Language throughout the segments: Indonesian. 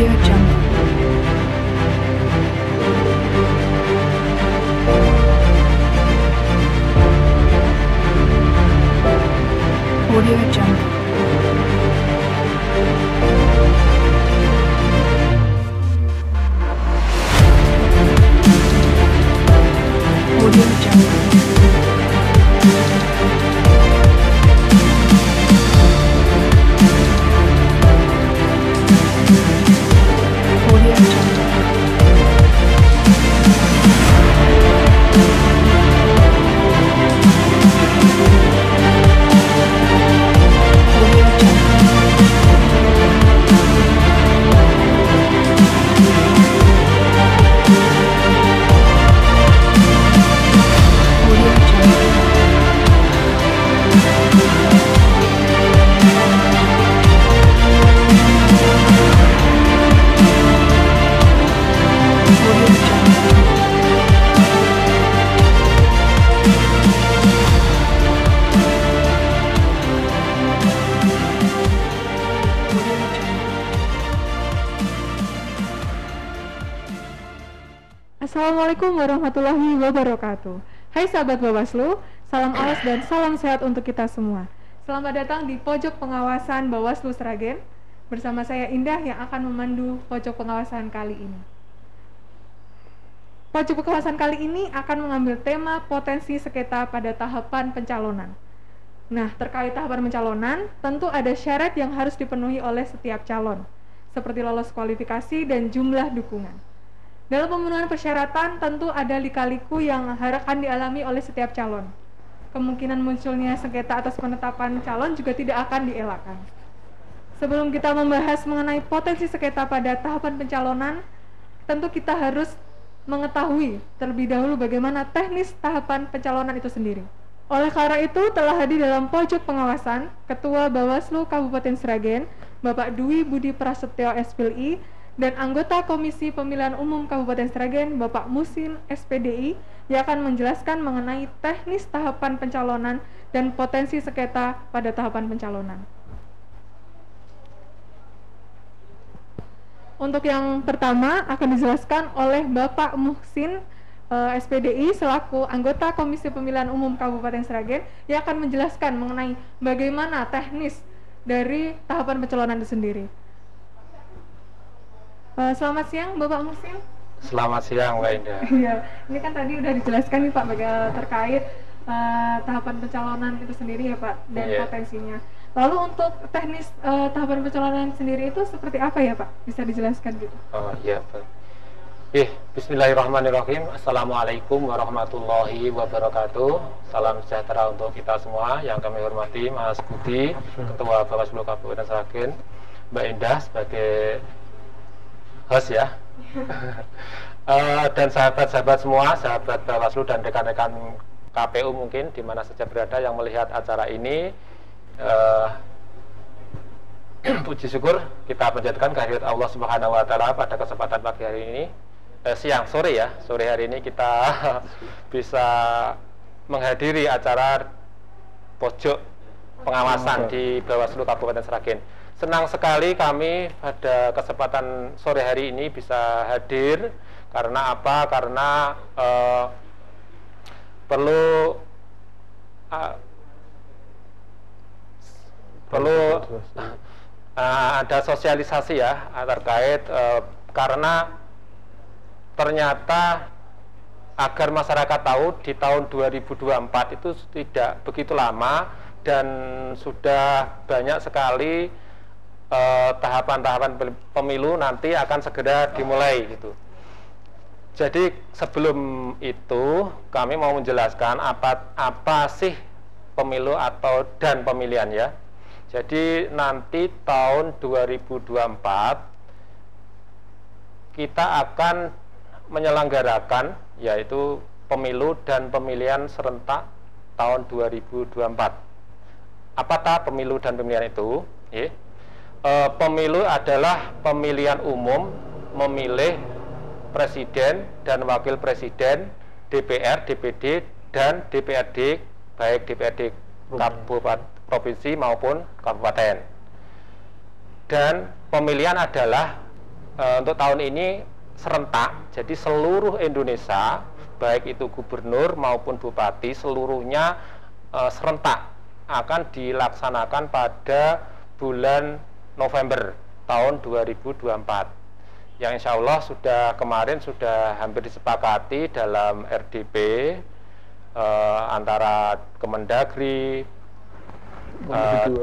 Audio Jungle. Audio Jungle. Audio Jungle. Audio Jungle. Audio Jungle. Audio Jungle. Audio Jungle. Audio Jungle. Assalamualaikum warahmatullahi wabarakatuh. Hai sahabat Bawaslu, salam awas dan salam sehat untuk kita semua. Selamat datang di Pojok Pengawasan Bawaslu Sragen. Bersama saya Indah yang akan memandu pojok pengawasan kali ini. Pojok pengawasan kali ini akan mengambil tema potensi sengketa pada tahapan pencalonan. Nah, terkait tahapan pencalonan, tentu ada syarat yang harus dipenuhi oleh setiap calon, seperti lolos kualifikasi dan jumlah dukungan. Dalam pemenuhan persyaratan, tentu ada lika-liku yang akan dialami oleh setiap calon. Kemungkinan munculnya sengketa atas penetapan calon juga tidak akan dielakkan. Sebelum kita membahas mengenai potensi sengketa pada tahapan pencalonan, tentu kita harus mengetahui terlebih dahulu bagaimana teknis tahapan pencalonan itu sendiri. Oleh karena itu, telah hadir dalam pojok pengawasan Ketua Bawaslu Kabupaten Sragen, Bapak Dwi Budi Prasetyo SPLI, dan anggota Komisi Pemilihan Umum Kabupaten Sragen, Bapak Musin SPDI, yang akan menjelaskan mengenai teknis tahapan pencalonan dan potensi sengketa pada tahapan pencalonan. Untuk yang pertama akan dijelaskan oleh Bapak Muhsin SPDI selaku anggota Komisi Pemilihan Umum Kabupaten Sragen yang akan menjelaskan mengenai bagaimana teknis dari tahapan pencalonan itu sendiri. Selamat siang Bapak Muhsin. Selamat siang Mbak Indah. Iya, ini kan tadi udah dijelaskan nih Pak terkait tahapan pencalonan itu sendiri ya Pak dan Iya. potensinya. Lalu untuk teknis tahapan pencalonan sendiri itu seperti apa ya Pak? Bisa dijelaskan gitu? Oh iya Pak. Bismillahirrahmanirrahim. Assalamualaikum warahmatullahi wabarakatuh. Salam sejahtera untuk kita semua yang kami hormati Mas Budi, Ketua Bawaslu Kabupaten Sragen, Mbak Indah sebagai host ya. Dan sahabat-sahabat semua, sahabat Bawaslu dan rekan-rekan KPU mungkin di mana saja berada yang melihat acara ini. Puji syukur kita panjatkan kehadirat Allah Subhanahu wa taala pada kesempatan pagi hari ini, sore hari ini kita bisa menghadiri acara pojok pengawasan di Bawaslu Kabupaten Sragen. Senang sekali kami pada kesempatan sore hari ini bisa hadir. Karena apa? Karena perlu ada sosialisasi ya terkait karena ternyata agar masyarakat tahu di tahun 2024 itu tidak begitu lama dan sudah banyak sekali tahapan-tahapan pemilu nanti akan segera dimulai gitu. Jadi sebelum itu kami mau menjelaskan apa sih pemilu dan pemilihan ya. Jadi nanti tahun 2024 kita akan menyelenggarakan yaitu pemilu dan pemilihan serentak tahun 2024. Apakah pemilu dan pemilihan itu? Pemilu adalah pemilihan umum memilih presiden dan wakil presiden, DPR, DPD, dan DPRD, baik DPRD kabupaten, provinsi maupun kabupaten. Dan pemilihan adalah untuk tahun ini serentak, jadi seluruh Indonesia, baik itu gubernur maupun bupati, seluruhnya serentak akan dilaksanakan pada bulan November tahun 2024. Yang insya Allah kemarin sudah hampir disepakati dalam RDP antara Kemendagri,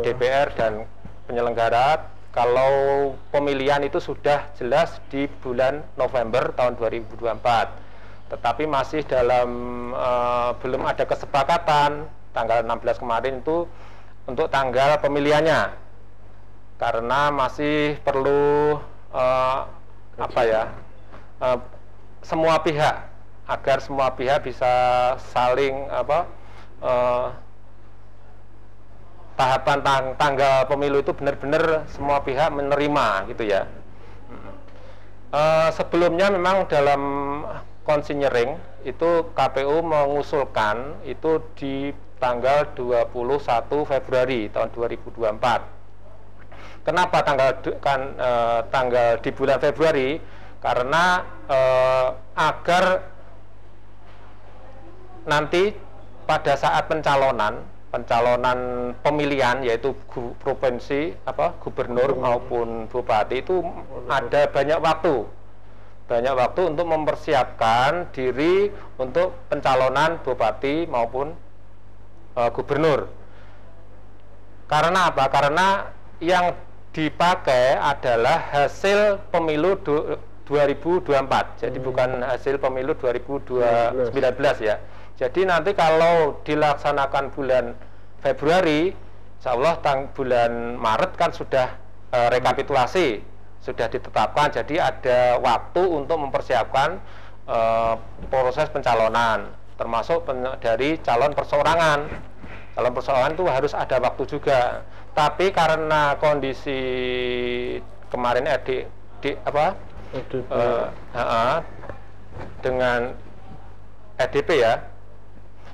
DPR dan penyelenggara, kalau pemilihan itu sudah jelas di bulan November tahun 2024. Tetapi masih belum ada kesepakatan tanggal 16 kemarin itu untuk tanggal pemilihannya, karena masih perlu semua pihak, agar semua pihak bisa saling tahapan tanggal pemilu itu benar-benar semua pihak menerima gitu ya. Sebelumnya memang dalam konsinyering itu KPU mengusulkan itu di tanggal 21 Februari tahun 2024. Kenapa tanggal di bulan Februari? Karena agar nanti pada saat pencalonan pemilihan, yaitu provinsi gubernur maupun bupati, itu ada banyak waktu untuk mempersiapkan diri untuk pencalonan bupati maupun gubernur. Karena apa? Karena yang dipakai adalah hasil pemilu 2024. Jadi bukan hasil pemilu 2019 ya. Jadi nanti kalau dilaksanakan bulan Februari, insya Allah bulan Maret kan sudah rekapitulasi, sudah ditetapkan. Jadi ada waktu untuk mempersiapkan proses pencalonan, termasuk dari calon perseorangan. Calon perseorangan itu harus ada waktu juga. Tapi karena kondisi kemarin dengan EDP ya,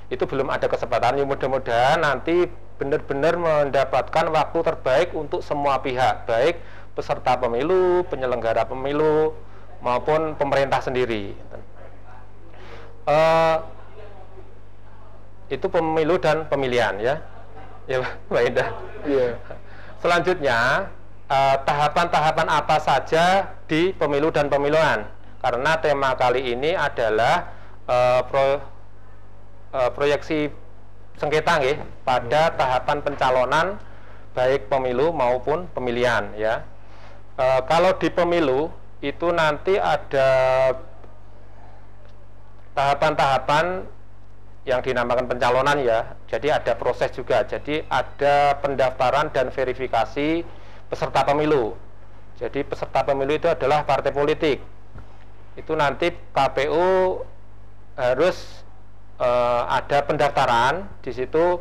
itu belum ada kesempatan. Mudah-mudahan nanti benar-benar mendapatkan waktu terbaik untuk semua pihak, baik peserta pemilu, penyelenggara pemilu maupun pemerintah sendiri. Itu pemilu dan pemilihan ya, Mbak Indah. Iya. Selanjutnya tahapan-tahapan apa saja di pemilu dan pemilihan? Karena tema kali ini adalah proyeksi sengketa pada tahapan pencalonan baik pemilu maupun pemilihan ya. Kalau di pemilu itu nanti ada tahapan-tahapan yang dinamakan pencalonan ya. Jadi ada proses juga. Jadi ada pendaftaran dan verifikasi peserta pemilu. Jadi peserta pemilu itu adalah partai politik. Itu nanti KPU harus ada pendaftaran. Di situ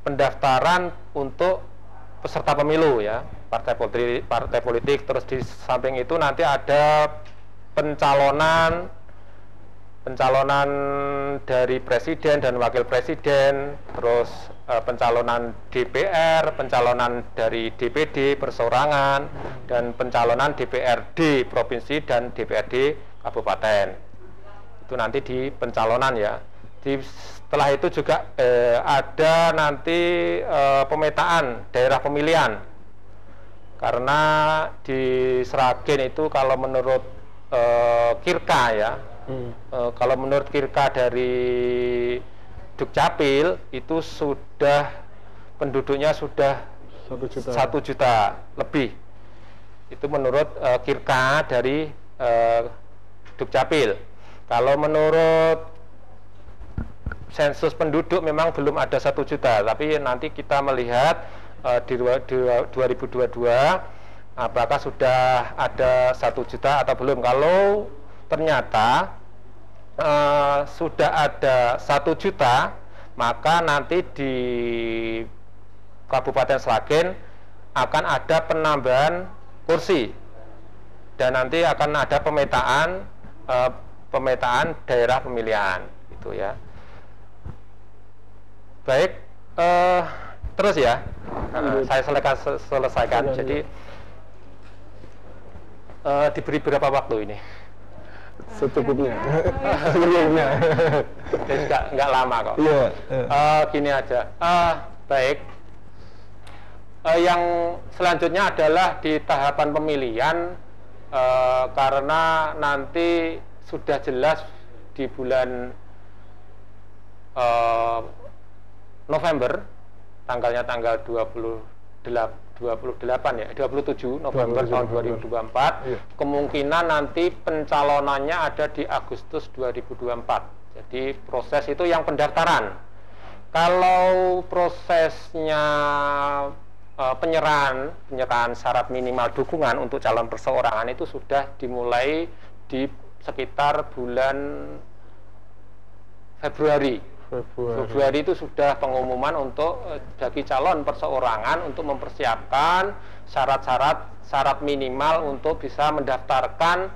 pendaftaran untuk peserta pemilu ya, partai politik. Terus di samping itu nanti ada pencalonan dari presiden dan wakil presiden, terus pencalonan DPR, pencalonan dari DPD perseorangan, dan pencalonan DPRD provinsi dan DPRD kabupaten. Itu nanti di pencalonan ya. Setelah itu juga ada nanti pemetaan daerah pemilihan, karena di Sragen itu kalau menurut Kirka ya, kalau menurut Kirka dari Dukcapil itu sudah penduduknya sudah 1 juta lebih. Itu menurut Kirka dari Dukcapil. Kalau menurut sensus penduduk memang belum ada 1 juta, tapi nanti kita melihat di 2022 apakah sudah ada 1 juta atau belum. Kalau ternyata sudah ada 1 juta, maka nanti di Kabupaten Sragen akan ada penambahan kursi, dan nanti akan ada pemetaan daerah pemilihan gitu ya. Baik, terus ya, saya selesaikan. Jadi diberi berapa waktu ini? Secukupnya. Kira-kira, Secukupnya. Jadi nggak lama kok. Iya. Gini aja. Baik. Yang selanjutnya adalah di tahapan pemilihan, karena nanti sudah jelas di bulan November, tanggalnya tanggal 27 November tahun 2024. Iya. Kemungkinan nanti pencalonannya ada di Agustus 2024. Jadi proses itu yang pendaftaran. Kalau prosesnya penyerahan syarat minimal dukungan untuk calon perseorangan itu sudah dimulai di sekitar bulan Februari itu sudah pengumuman untuk bagi calon perseorangan untuk mempersiapkan syarat minimal untuk bisa mendaftarkan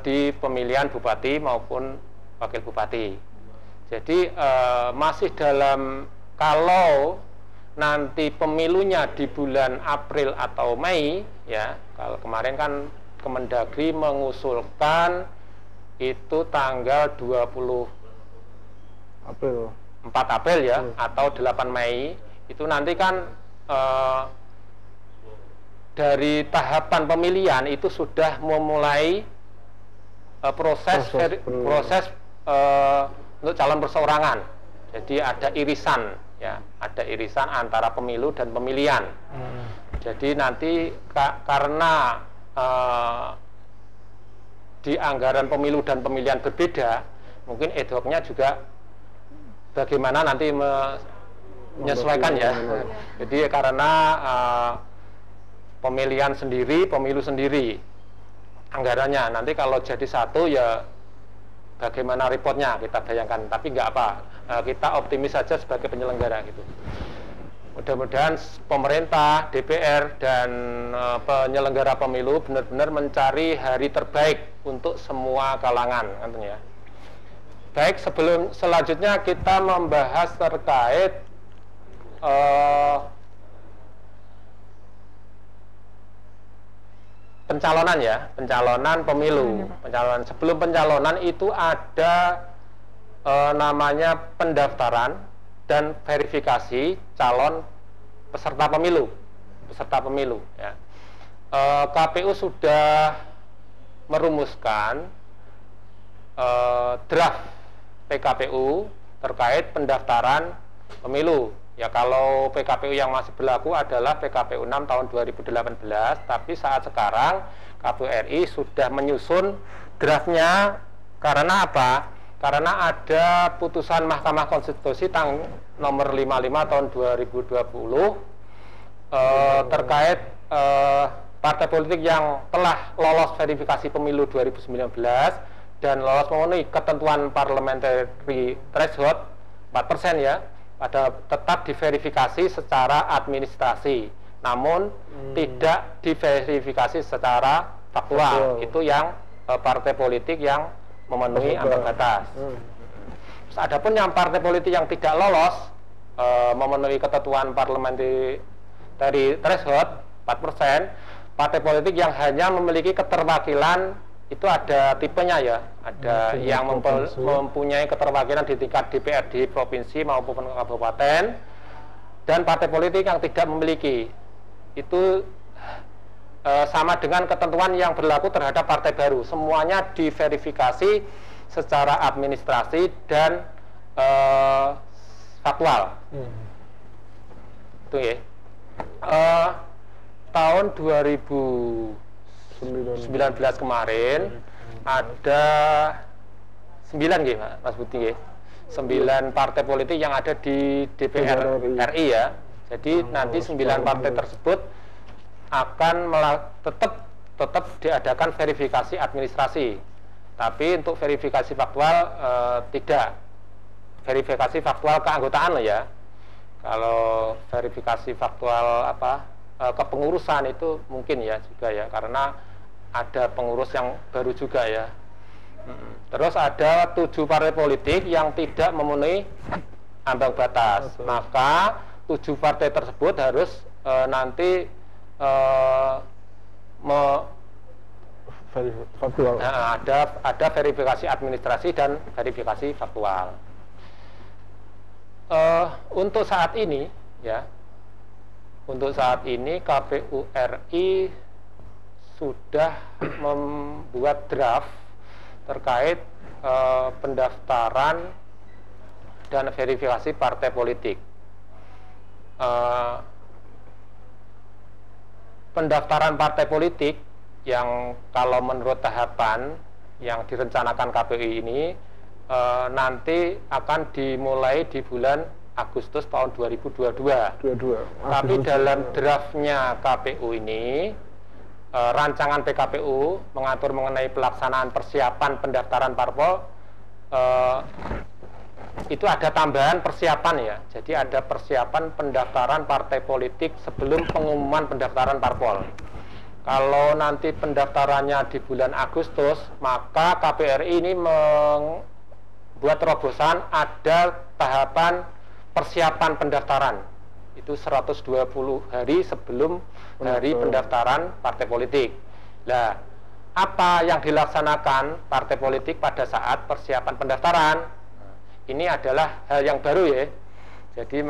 di pemilihan bupati maupun wakil bupati. Jadi masih dalam, kalau nanti pemilunya di bulan April atau Mei, ya, kalau kemarin kan Kemendagri mengusulkan itu tanggal 4 April ya, atau 8 Mei, itu nanti kan dari tahapan pemilihan itu sudah memulai proses untuk calon perseorangan. Jadi ada irisan, ya, ada irisan antara pemilu dan pemilihan. Jadi nanti karena di anggaran pemilu dan pemilihan berbeda, mungkin ad hoc-nya juga bagaimana nanti menyesuaikan ya. Jadi karena pemilihan sendiri, pemilu sendiri anggarannya, nanti kalau jadi satu ya bagaimana reportnya kita bayangkan, tapi nggak apa, kita optimis saja sebagai penyelenggara gitu. Mudah-mudahan pemerintah, DPR, dan penyelenggara pemilu benar-benar mencari hari terbaik untuk semua kalangan, tentunya. Baik, selanjutnya kita membahas terkait pencalonan ya, pencalonan pemilu. Sebelum pencalonan itu ada namanya pendaftaran dan verifikasi calon peserta pemilu. Ya. KPU sudah merumuskan draft PKPU terkait pendaftaran pemilu. Ya, kalau PKPU yang masih berlaku adalah PKPU 6 tahun 2018, tapi saat sekarang KPU RI sudah menyusun draftnya. Karena apa? Karena ada putusan Mahkamah Konstitusi nomor 55 tahun 2020 terkait partai politik yang telah lolos verifikasi pemilu 2019 dan lolos memenuhi ketentuan parliamentary threshold 4% ya, tetap diverifikasi secara administrasi, namun tidak diverifikasi secara faktual. Itu yang partai politik yang memenuhi ambang batas. Terus adapun yang partai politik yang tidak lolos memenuhi ketentuan parliamentary threshold 4%, partai politik yang hanya memiliki keterwakilan itu ada tipenya ya, ada yang mempunyai keterwakilan di tingkat DPRD provinsi maupun kabupaten, dan partai politik yang tidak memiliki itu sama dengan ketentuan yang berlaku terhadap partai baru. Semuanya diverifikasi secara administrasi dan faktual. Itu ya. Tahun 2019 kemarin ada 9 nggih, Mas Budi nggih. 9 partai politik yang ada di DPR RI ya. Jadi nanti 9 partai tersebut akan tetap diadakan verifikasi administrasi, tapi untuk verifikasi faktual tidak. Verifikasi faktual keanggotaan loh ya. Kalau verifikasi faktual kepengurusan itu mungkin ya juga ya, karena ada pengurus yang baru juga ya. Terus ada 7 partai politik yang tidak memenuhi ambang batas. Maka 7 partai tersebut harus nanti faktual. Nah, ada verifikasi administrasi dan verifikasi faktual. Untuk saat ini, ya, untuk saat ini KPU RI sudah membuat draft terkait pendaftaran dan verifikasi partai politik. Pendaftaran partai politik yang kalau menurut tahapan yang direncanakan KPU ini nanti akan dimulai di bulan Agustus tahun 2022. Tapi dalam draftnya KPU ini, rancangan PKPU mengatur mengenai pelaksanaan persiapan pendaftaran parpol, itu ada tambahan persiapan ya. Jadi ada persiapan pendaftaran partai politik sebelum pengumuman pendaftaran parpol. Kalau nanti pendaftarannya di bulan Agustus, maka KPU RI ini buat terobosan ada tahapan persiapan pendaftaran itu 120 hari sebelum hari pendaftaran partai politik. Nah, apa yang dilaksanakan partai politik pada saat persiapan pendaftaran? Ini adalah hal yang baru ya. Jadi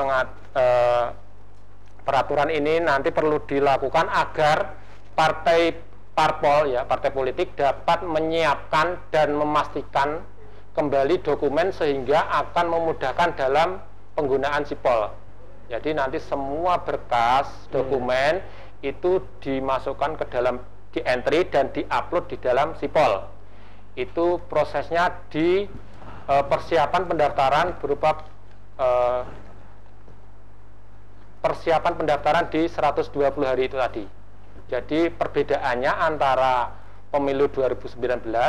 peraturan ini nanti perlu dilakukan agar partai parpol ya, partai politik dapat menyiapkan dan memastikan kembali dokumen sehingga akan memudahkan dalam penggunaan sipol. Jadi nanti semua berkas dokumen itu dimasukkan ke dalam, di entry dan diupload di dalam sipol. Itu prosesnya di persiapan pendaftaran berupa persiapan pendaftaran di 120 hari itu tadi. Jadi perbedaannya antara pemilu 2019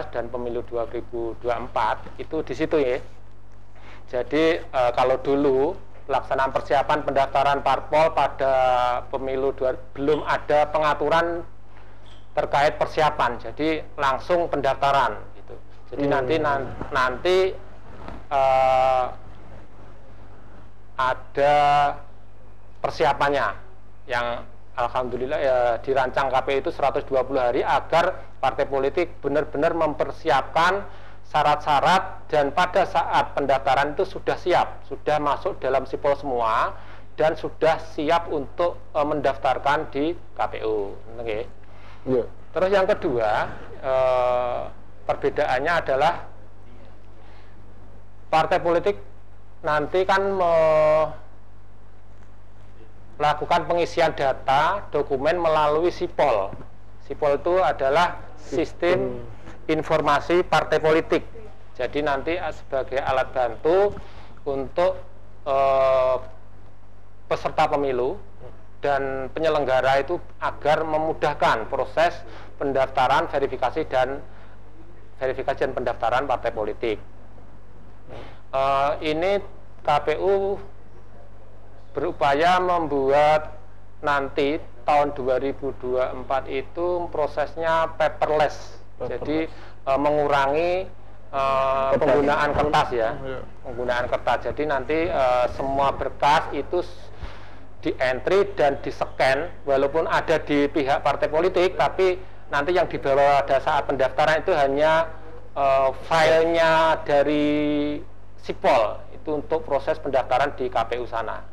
dan pemilu 2024 itu di situ ya. Jadi kalau dulu pelaksanaan persiapan pendaftaran parpol pada pemilu belum ada pengaturan terkait persiapan, jadi langsung pendaftaran gitu. Jadi nanti ada persiapannya yang alhamdulillah ya dirancang KPU itu 120 hari agar partai politik benar-benar mempersiapkan syarat-syarat dan pada saat pendaftaran itu sudah siap, sudah masuk dalam sipol semua dan sudah siap untuk mendaftarkan di KPU. Okay. Yeah. Terus yang kedua, perbedaannya adalah partai politik nanti kan melakukan pengisian data dokumen melalui sipol. Sipol itu adalah sistem informasi partai politik. Jadi nanti sebagai alat bantu untuk peserta pemilu dan penyelenggara itu agar memudahkan proses pendaftaran, verifikasi dan pendaftaran partai politik. Ini KPU berupaya membuat nanti tahun 2024 itu prosesnya paperless. Jadi mengurangi penggunaan kertas ya, penggunaan kertas. Jadi nanti semua berkas itu di entry dan di scan, walaupun ada di pihak partai politik, tapi nanti yang dibawa pada saat pendaftaran itu hanya filenya dari sipol itu untuk proses pendaftaran di KPU sana.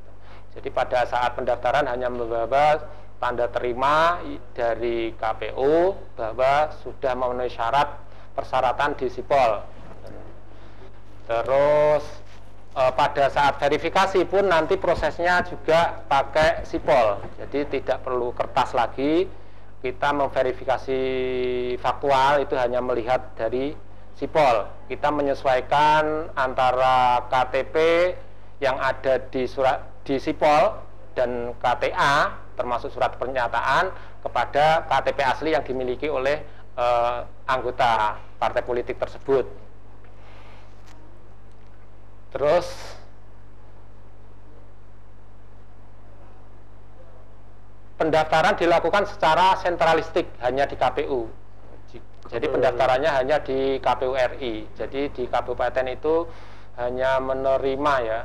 Jadi pada saat pendaftaran hanya membawa tanda terima dari KPU bahwa sudah memenuhi syarat persyaratan di sipol. Terus pada saat verifikasi pun nanti prosesnya juga pakai sipol. Jadi tidak perlu kertas lagi. Kita memverifikasi faktual itu hanya melihat dari sipol. Kita menyesuaikan antara KTP yang ada di sipol dan KTA termasuk surat pernyataan kepada KTP asli yang dimiliki oleh anggota partai politik tersebut. Terus pendaftaran dilakukan secara sentralistik hanya di KPU. Jadi pendaftarannya hanya di KPU RI. Jadi di kabupaten itu hanya menerima ya.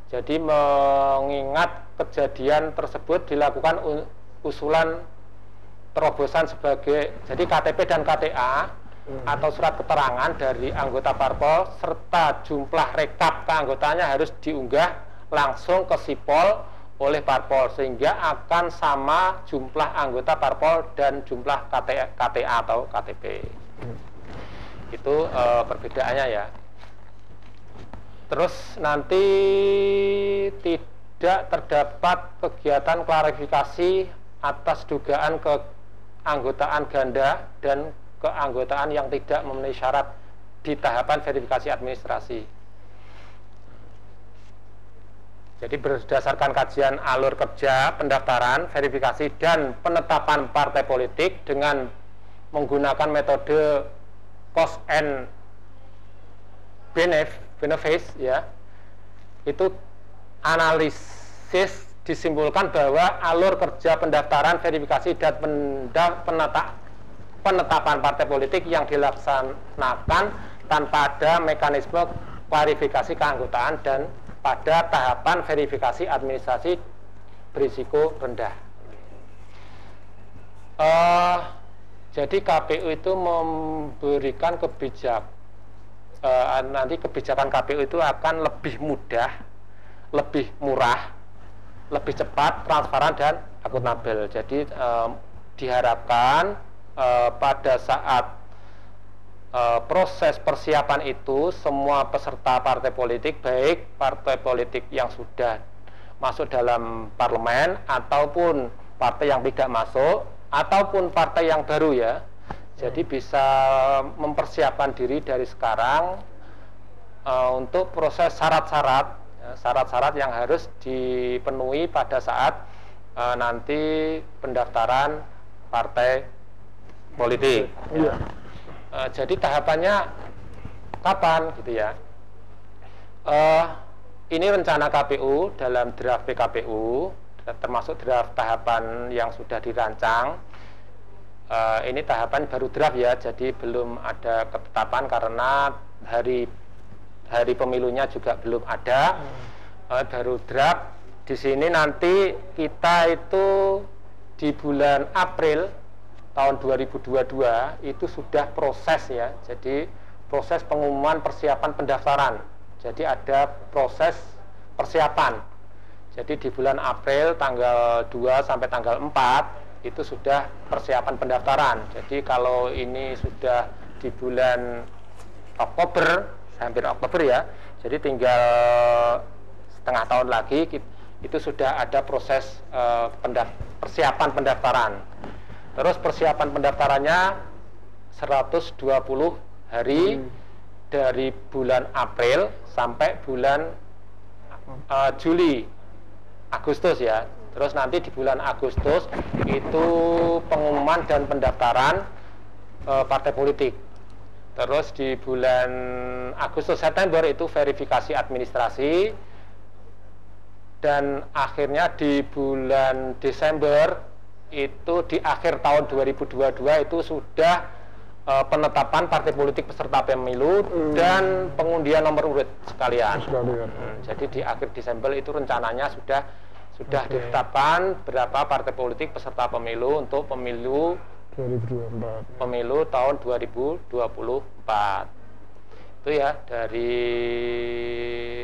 Jadi mengingat kejadian tersebut dilakukan usulan terobosan sebagai jadi KTP dan KTA atau surat keterangan dari anggota parpol serta jumlah rekap keanggotaannya harus diunggah langsung ke Sipol oleh parpol sehingga akan sama jumlah anggota parpol dan jumlah KTA atau KTP. Itu perbedaannya ya. Terus nanti tidak terdapat kegiatan klarifikasi atas dugaan keanggotaan ganda dan keanggotaan yang tidak memenuhi syarat di tahapan verifikasi administrasi. Jadi berdasarkan kajian alur kerja pendaftaran, verifikasi dan penetapan partai politik dengan menggunakan metode cost and benefits ya, itu analisis disimpulkan bahwa alur kerja pendaftaran, verifikasi dan penetapan partai politik yang dilaksanakan tanpa ada mekanisme klarifikasi keanggotaan dan pada tahapan verifikasi administrasi berisiko rendah. Jadi KPU itu memberikan nanti kebijakan KPU itu akan lebih mudah, lebih murah, lebih cepat, transparan dan akuntabel. Jadi diharapkan pada saat proses persiapan itu semua peserta partai politik, baik partai politik yang sudah masuk dalam parlemen ataupun partai yang tidak masuk ataupun partai yang baru ya, jadi bisa mempersiapkan diri dari sekarang untuk proses syarat-syarat yang harus dipenuhi pada saat nanti pendaftaran partai politik. Ya. Jadi tahapannya kapan gitu ya? Ini rencana KPU dalam draft PKPU, termasuk draft tahapan yang sudah dirancang. Ini tahapan baru draft ya, jadi belum ada ketetapan karena hari pemilunya juga belum ada. Baru draft. Di sini nanti kita itu di bulan April tahun 2022 itu sudah proses ya, jadi proses pengumuman persiapan pendaftaran. Jadi ada proses persiapan. Jadi di bulan April tanggal 2 sampai tanggal 4 itu sudah persiapan pendaftaran. Jadi kalau ini sudah di bulan Oktober, hampir Oktober ya, jadi tinggal setengah tahun lagi itu sudah ada proses persiapan pendaftaran. Terus persiapan pendaftarannya 120 hari dari bulan April sampai bulan Juli, Agustus ya. Terus nanti di bulan Agustus itu pengumuman dan pendaftaran partai politik. Terus di bulan Agustus September itu verifikasi administrasi, dan akhirnya di bulan Desember itu di akhir tahun 2022 itu sudah penetapan partai politik peserta pemilu dan pengundian nomor urut sekalian. Jadi di akhir Desember itu rencananya sudah ditetapkan berapa partai politik peserta pemilu untuk pemilu 2024. Pemilu tahun 2024. Itu ya dari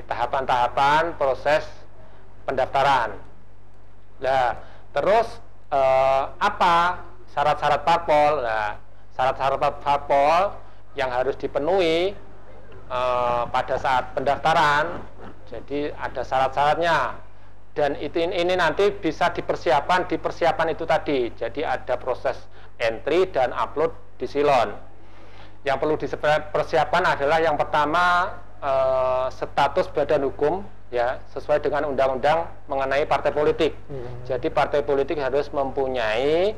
tahapan-tahapan proses pendaftaran. Nah, terus apa syarat-syarat parpol? Nah, syarat-syarat parpol yang harus dipenuhi pada saat pendaftaran. Jadi ada syarat-syaratnya, dan ini nanti bisa di persiapan itu tadi. Jadi ada proses entry dan upload di Silon. Yang perlu dipersiapkan adalah yang pertama status badan hukum ya, sesuai dengan undang-undang mengenai partai politik. Jadi partai politik harus mempunyai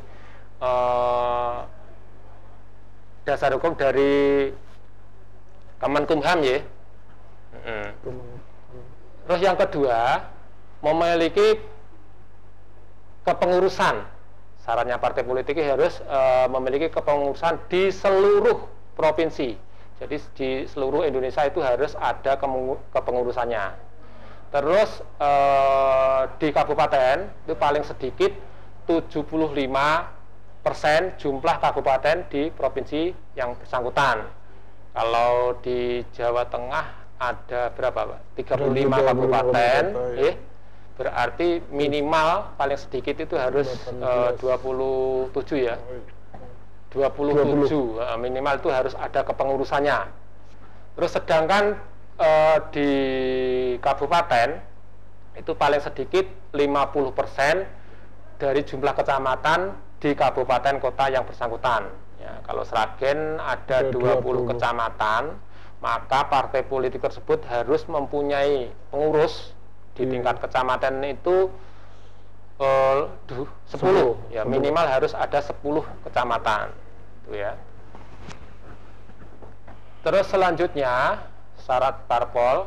dasar hukum dari Kemenkumham ya. Terus yang kedua, memiliki kepengurusan. Syaratnya partai politik harus memiliki kepengurusan di seluruh provinsi. Jadi di seluruh Indonesia itu harus ada kepengurusannya. Terus di kabupaten itu paling sedikit 75 persen jumlah kabupaten di provinsi yang bersangkutan. Kalau di Jawa Tengah ada berapa, Pak? 35 kabupaten, berarti minimal paling sedikit itu harus 27 ya. 27 minimal itu harus ada kepengurusannya. Terus sedangkan di kabupaten itu paling sedikit 50% dari jumlah kecamatan di kabupaten kota yang bersangkutan. Ya, kalau Sragen ada 20 kecamatan, maka partai politik tersebut harus mempunyai pengurus di tingkat kecamatan itu 10. Ya, minimal harus ada 10 kecamatan. Itu ya. Terus selanjutnya syarat parpol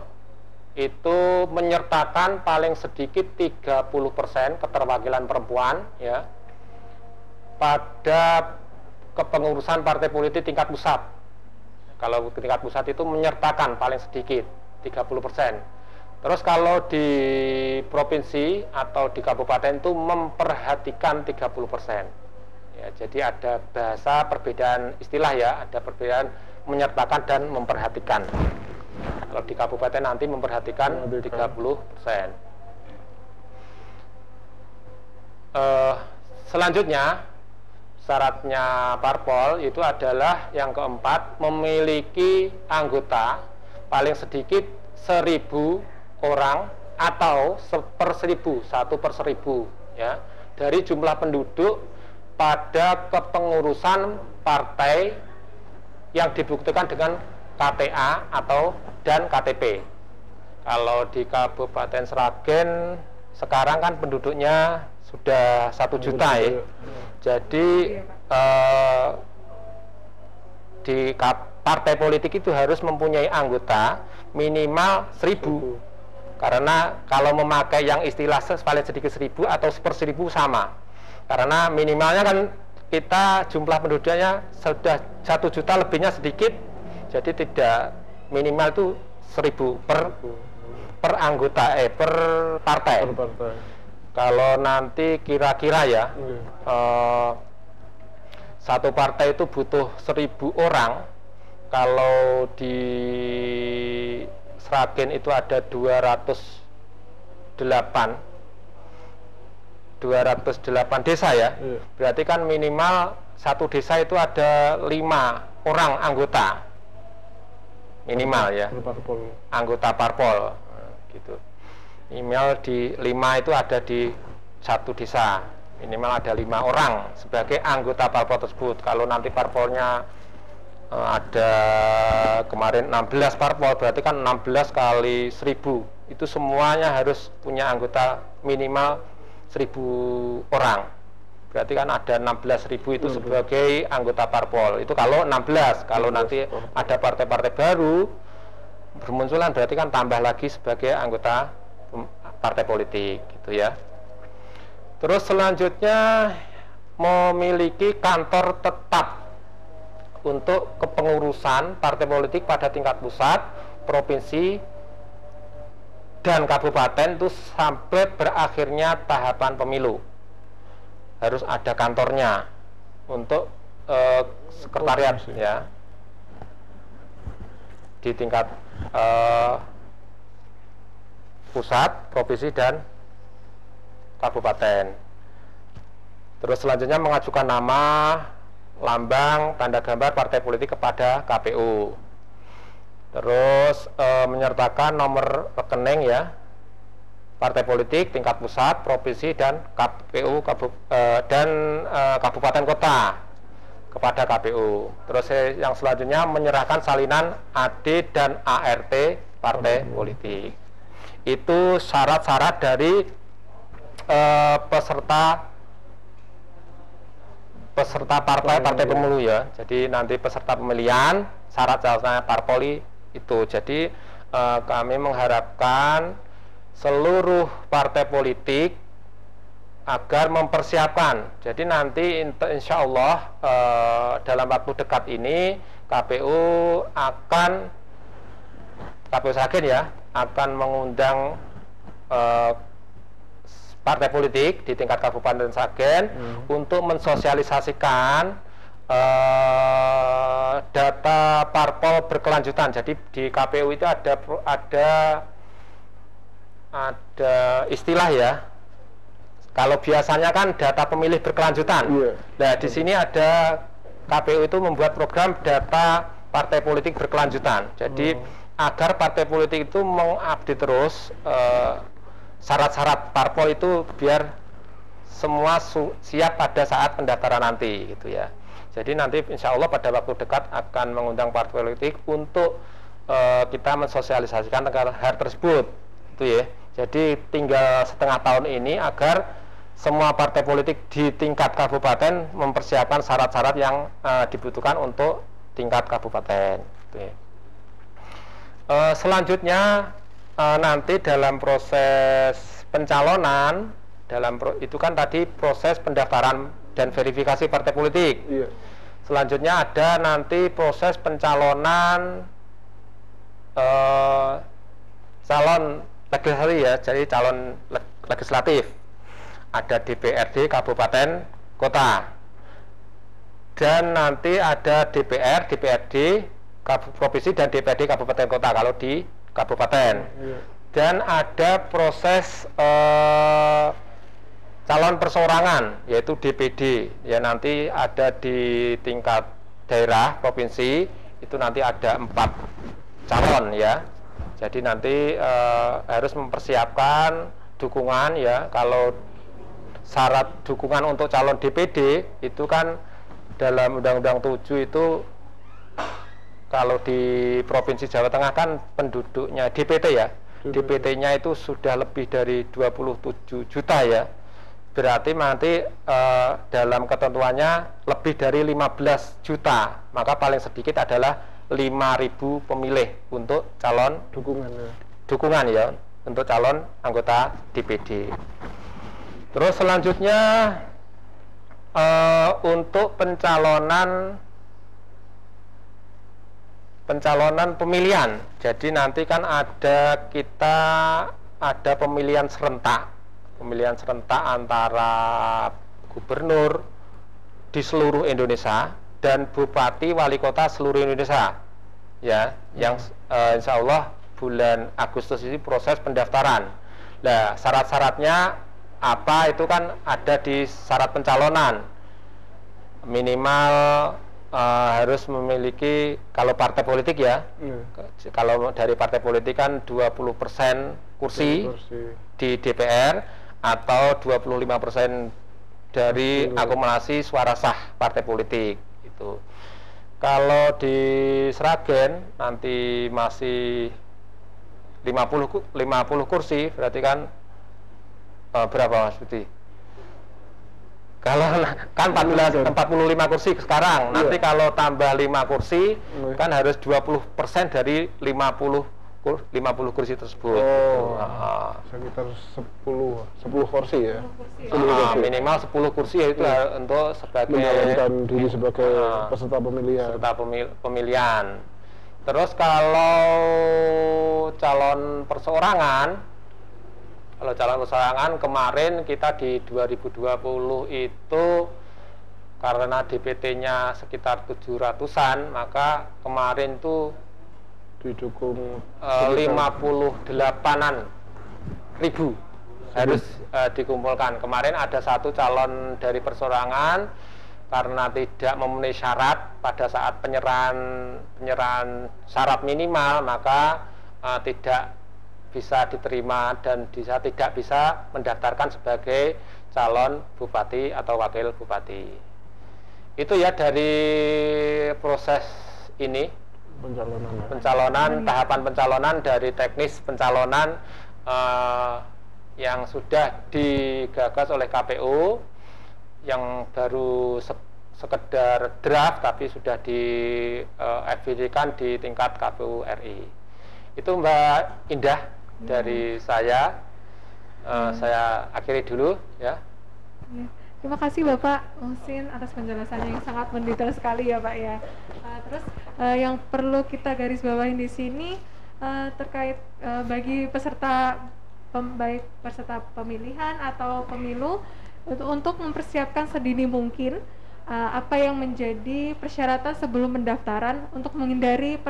itu menyertakan paling sedikit 30% keterwakilan perempuan ya pada kepengurusan partai politik tingkat pusat. Kalau tingkat pusat itu menyertakan paling sedikit 30%. Terus kalau di provinsi atau di kabupaten itu memperhatikan 30%. Ya, jadi ada bahasa perbedaan istilah ya, ada perbedaan menyertakan dan memperhatikan. Kalau di kabupaten nanti memperhatikan 30%. Selanjutnya syaratnya parpol itu adalah yang keempat, memiliki anggota paling sedikit 1.000 orang atau 1/1000 ya dari jumlah penduduk pada kepengurusan partai yang dibuktikan dengan KTA atau dan KTP. Kalau di Kabupaten Sragen sekarang kan penduduknya sudah 1 juta ya. Jadi di partai politik itu harus mempunyai anggota minimal 1.000. Karena kalau memakai yang istilah paling sedikit 1.000 atau 1/1000 sama. Karena minimalnya kan kita jumlah penduduknya sudah 1 juta, lebihnya sedikit. Jadi tidak, minimal itu 1.000 per anggota per partai. Kalau nanti kira-kira ya satu partai itu butuh 1.000 orang. Kalau di Sragen itu ada 208 desa ya. Berarti kan minimal satu desa itu ada 5 orang anggota minimal ya, anggota parpol gitu. Minimal di 5 itu ada di satu desa, minimal ada 5 orang sebagai anggota parpol tersebut. Kalau nanti parpolnya ada kemarin 16 parpol, berarti kan 16 kali 1.000 itu semuanya harus punya anggota minimal 1.000 orang. Berarti kan ada 16.000 itu sebagai anggota parpol. Itu kalau 16. Kalau nanti ada partai-partai baru bermunculan, berarti kan tambah lagi sebagai anggota partai politik gitu ya. Terus selanjutnya memiliki kantor tetap untuk kepengurusan partai politik pada tingkat pusat, provinsi, dan kabupaten itu sampai berakhirnya tahapan pemilu. Harus ada kantornya untuk sekretariat ya di tingkat pusat, provinsi, dan kabupaten. Terus selanjutnya mengajukan nama, lambang, tanda gambar partai politik kepada KPU. Terus menyertakan nomor rekening ya partai politik tingkat pusat, provinsi, dan KPU dan kabupaten kota kepada KPU. Terus yang selanjutnya menyerahkan salinan AD dan ART partai politik. Itu syarat-syarat dari peserta partai pemilu ya. Jadi nanti peserta pemilihan syarat-syaratnya parpol itu. Jadi kami mengharapkan seluruh partai politik agar mempersiapkan. Jadi nanti insya Allah dalam waktu dekat ini KPU Sragen ya akan mengundang partai politik di tingkat Kabupaten Sragen untuk mensosialisasikan data parpol berkelanjutan. Jadi di KPU itu ada istilah ya. Kalau biasanya kan data pemilih berkelanjutan. Nah, di sini ada KPU itu membuat program data partai politik berkelanjutan. Jadi agar partai politik itu mengupdate terus syarat-syarat parpol itu biar semua siap pada saat pendaftaran nanti gitu ya. Jadi nanti insya Allah pada waktu dekat akan mengundang partai politik untuk kita mensosialisasikan hal tersebut itu ya. Jadi tinggal setengah tahun ini agar semua partai politik di tingkat kabupaten mempersiapkan syarat-syarat yang dibutuhkan untuk tingkat kabupaten gitu ya. Selanjutnya nanti dalam proses pencalonan itu kan tadi proses pendaftaran dan verifikasi partai politik. Selanjutnya ada nanti proses pencalonan calon legislatif ya, jadi calon legislatif. Ada DPRD kabupaten kota. Dan nanti ada DPR, DPRD provinsi dan DPRD kabupaten kota kalau di kabupaten. Dan ada proses calon perseorangan yaitu DPD ya, nanti ada di tingkat daerah provinsi itu nanti ada 4 calon ya. Jadi nanti harus mempersiapkan dukungan ya. Kalau syarat dukungan untuk calon DPD itu kan dalam Undang-Undang 7 itu kalau di Provinsi Jawa Tengah kan penduduknya DPT ya, DPT-nya itu sudah lebih dari 27 juta ya. Berarti nanti dalam ketentuannya lebih dari 15 juta, maka paling sedikit adalah 5.000 pemilih untuk calon dukungan ya, untuk calon anggota DPD. Terus selanjutnya untuk pencalonan pemilihan. Jadi nanti kan ada pemilihan serentak antara gubernur di seluruh Indonesia dan bupati wali kota seluruh Indonesia ya, yang insya Allah bulan Agustus ini proses pendaftaran. Nah, syarat-syaratnya apa itu kan ada di syarat pencalonan, minimal harus memiliki, kalau partai politik ya, kalau dari partai politik kan 20% kursi di DPR atau 25% dari akumulasi suara sah partai politik itu. Kalau di Sragen nanti masih 50 kursi, berarti kan berapa Mas Budi? Kalau kan 45 kursi sekarang, nanti kalau tambah 5 kursi kan harus 20% dari 50 kursi tersebut. Sekitar 10 kursi ya. Minimal 10 kursi yaitu untuk sebagai mencalonkan diri sebagai peserta pemilihan. Terus kalau calon perseorangan, kemarin kita di 2020 itu karena DPT-nya sekitar 700-an, maka kemarin tuh didukung 58-an ribu harus dikumpulkan. Kemarin ada satu calon dari perseorangan karena tidak memenuhi syarat pada saat penyerahan syarat minimal, maka tidak bisa diterima dan tidak bisa mendaftarkan sebagai calon bupati atau wakil bupati. Itu ya dari proses ini tahapan pencalonan dari teknis pencalonan yang sudah digagas oleh KPU, yang baru sekedar draft tapi sudah dieksekusikan di tingkat KPU RI. Itu Mbak Indah dari saya. Saya akhiri dulu ya. Terima kasih Bapak Muhsin atas penjelasannya yang sangat mendetail sekali ya Pak ya. Terus yang perlu kita garis bawahi di sini terkait bagi peserta baik peserta pemilihan atau pemilu untuk mempersiapkan sedini mungkin apa yang menjadi persyaratan sebelum pendaftaran untuk menghindari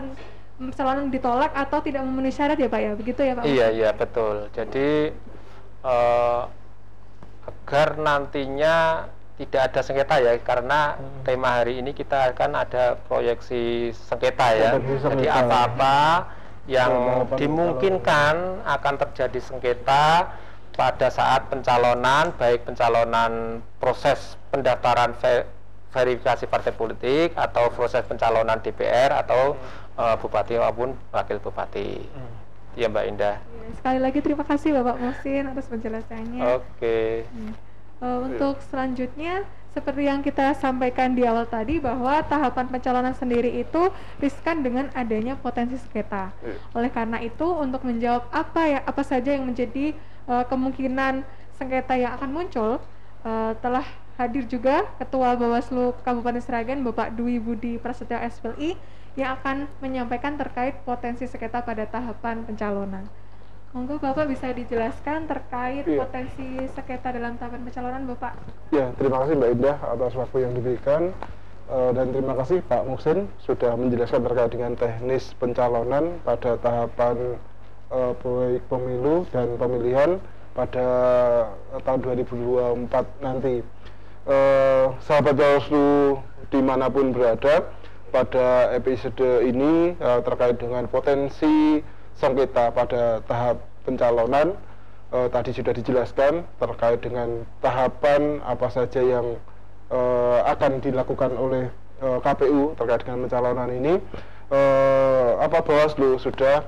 pencalonan ditolak atau tidak memenuhi syarat ya Pak ya, begitu ya Pak? Iya betul. Jadi agar nantinya tidak ada sengketa ya, karena tema hari ini kita akan ada proyeksi sengketa ya. Jadi apa-apa yang dimungkinkan akan terjadi sengketa pada saat pencalonan, baik pencalonan proses pendaftaran verifikasi partai politik atau proses pencalonan DPR atau bupati maupun wakil bupati. Ya Mbak Indah. Sekali lagi terima kasih Bapak Muhsin atas penjelasannya. Oke. Untuk selanjutnya, seperti yang kita sampaikan di awal tadi, bahwa tahapan pencalonan sendiri itu riskan dengan adanya potensi sengketa. Oleh karena itu, untuk menjawab apa saja yang menjadi kemungkinan sengketa yang akan muncul, telah hadir juga Ketua Bawaslu Kabupaten Sragen, Bapak Dwi Budi Prasetyo SPLI, yang akan menyampaikan terkait potensi sengketa pada tahapan pencalonan. Monggo Bapak bisa dijelaskan terkait potensi sengketa dalam tahapan pencalonan Bapak. Ya, terima kasih Mbak Indah atas waktu yang diberikan, dan terima kasih Pak Muhsin sudah menjelaskan terkait dengan teknis pencalonan pada tahapan baik pemilu dan pemilihan pada tahun 2024 nanti. Sahabat Bawaslu dimanapun berada, pada episode ini terkait dengan potensi sengketa pada tahap pencalonan, tadi sudah dijelaskan terkait dengan tahapan apa saja yang akan dilakukan oleh KPU terkait dengan pencalonan ini. Bawaslu sudah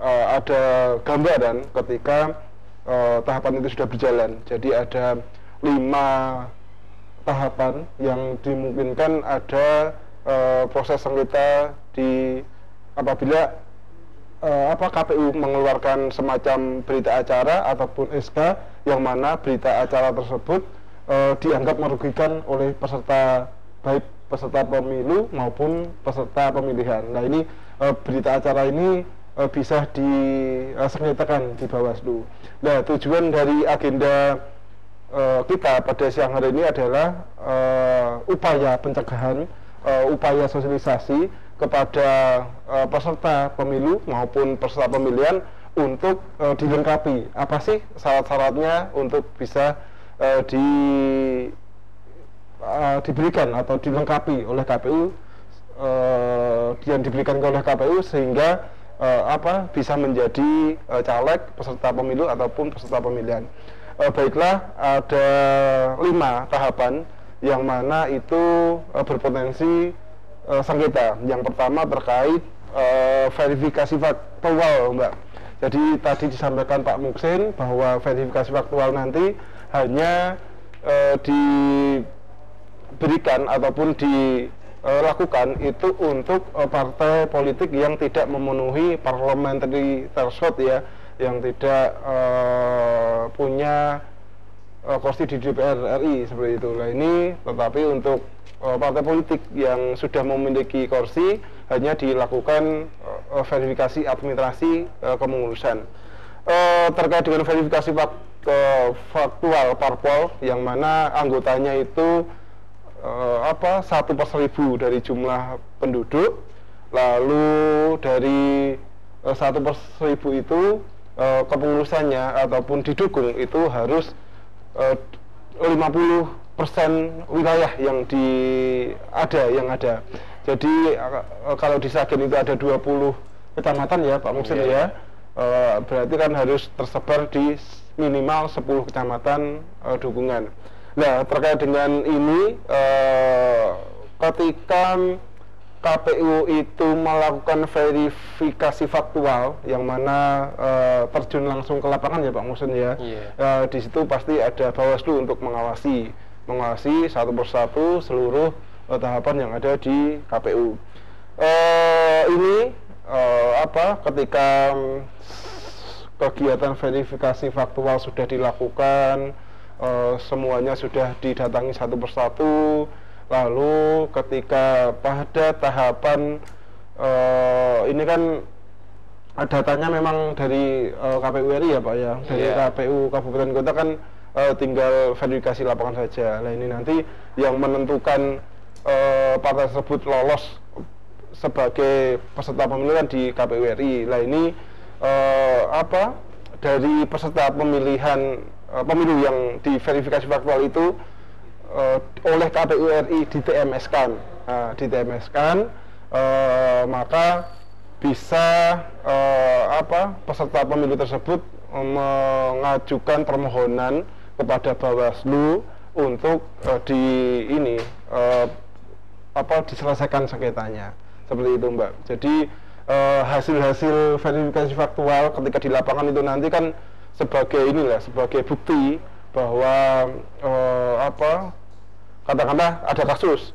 ada gambaran ketika tahapan itu sudah berjalan. Jadi ada 5 tahapan yang dimungkinkan ada proses sengketa apabila KPU mengeluarkan semacam berita acara ataupun SK yang mana berita acara tersebut dianggap merugikan oleh baik peserta pemilu maupun peserta pemilihan. Nah, ini berita acara ini bisa disengketakan di Bawaslu. Nah, tujuan dari agenda kita pada siang hari ini adalah upaya pencegahan, upaya sosialisasi kepada peserta pemilu maupun peserta pemilihan untuk dilengkapi apa sih syarat-syaratnya untuk bisa diberikan atau dilengkapi oleh KPU, yang diberikan oleh KPU sehingga bisa menjadi caleg peserta pemilu ataupun peserta pemilihan. Baiklah, ada 5 tahapan yang mana itu berpotensi sengketa. Yang pertama terkait verifikasi faktual, Mbak. Jadi tadi disampaikan Pak Muhsin bahwa verifikasi faktual nanti hanya diberikan ataupun dilakukan itu untuk partai politik yang tidak memenuhi parliamentary threshold ya, yang tidak punya kursi di DPR RI seperti itu. Nah, ini tetapi untuk partai politik yang sudah memiliki kursi hanya dilakukan verifikasi administrasi kepengurusan. Terkait dengan verifikasi faktual parpol yang mana anggotanya itu 1/1000 dari jumlah penduduk, lalu dari 1/1000 itu kepengurusannya ataupun didukung itu harus 50% wilayah yang ada. Jadi kalau di Sragen itu ada 20 kecamatan ya Pak Muhsin ya, berarti kan harus tersebar di minimal 10 kecamatan dukungan. Nah, terkait dengan ini, ketika KPU itu melakukan verifikasi faktual yang mana terjun langsung ke lapangan ya Pak Muhsin ya, di situ pasti ada Bawaslu untuk mengawasi satu persatu seluruh tahapan yang ada di KPU. Ketika kegiatan verifikasi faktual sudah dilakukan, semuanya sudah didatangi satu persatu. Lalu ketika pada tahapan ini kan datanya memang dari KPU RI ya Pak ya, dari Iya. KPU Kabupaten Kota kan tinggal verifikasi lapangan saja. Nah ini nanti yang menentukan partai tersebut lolos sebagai peserta pemilu kan di KPU RI. Nah ini dari peserta pemilihan pemilu yang diverifikasi faktual itu oleh KPU RI di TMS-kan, maka bisa peserta pemilu tersebut mengajukan permohonan kepada Bawaslu untuk diselesaikan sengketanya, seperti itu Mbak. Jadi hasil-hasil verifikasi faktual ketika di lapangan itu nanti kan sebagai bukti bahwa katakanlah ada kasus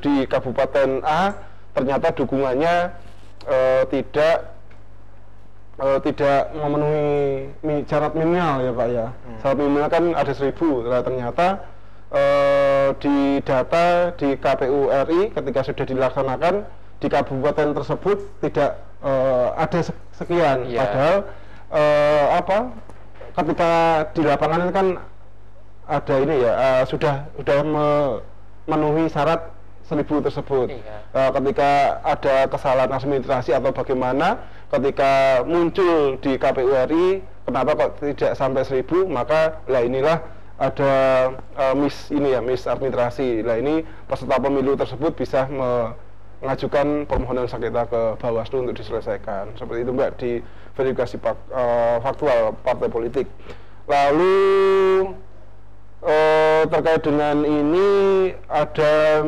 di Kabupaten A, ternyata dukungannya tidak memenuhi syarat minimal ya Pak ya. Syarat minimal kan ada 1.000. Nah, ternyata di data di KPU RI ketika sudah dilaksanakan di kabupaten tersebut tidak ada sekian. Yeah. Padahal ketika di lapangan kan ada sudah memenuhi syarat 1.000 tersebut. Ketika ada kesalahan administrasi atau bagaimana, ketika muncul di KPU RI, kenapa kok tidak sampai 1.000? Maka inilah ada miss administrasi. Nah ini peserta pemilu tersebut bisa mengajukan permohonan sengketa ke Bawaslu untuk diselesaikan. Seperti itu Mbak, di verifikasi faktual partai politik. Lalu terkait dengan ini ada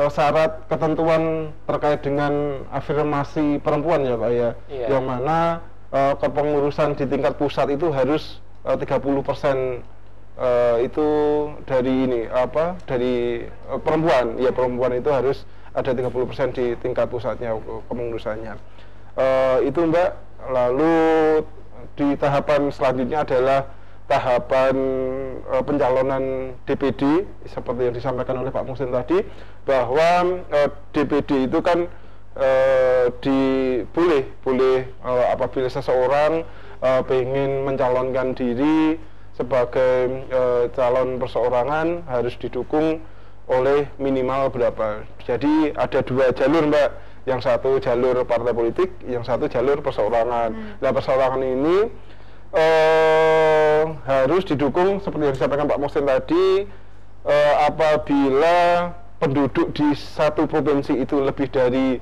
syarat ketentuan terkait dengan afirmasi perempuan ya Pak ya, yang mana kepengurusan di tingkat pusat itu harus 30% itu dari perempuan. Ya perempuan itu harus ada 30% di tingkat pusatnya kepengurusannya. Itu Mbak. Lalu di tahapan selanjutnya adalah tahapan pencalonan DPD, seperti yang disampaikan oleh Pak Muhsin tadi, bahwa DPD itu kan boleh apabila seseorang ingin mencalonkan diri sebagai calon perseorangan harus didukung oleh minimal berapa. Jadi ada 2 jalur Mbak, yang satu jalur partai politik, yang satu jalur perseorangan. Nah perseorangan ini harus didukung seperti yang disampaikan Pak Muhsin tadi, apabila penduduk di satu provinsi itu lebih dari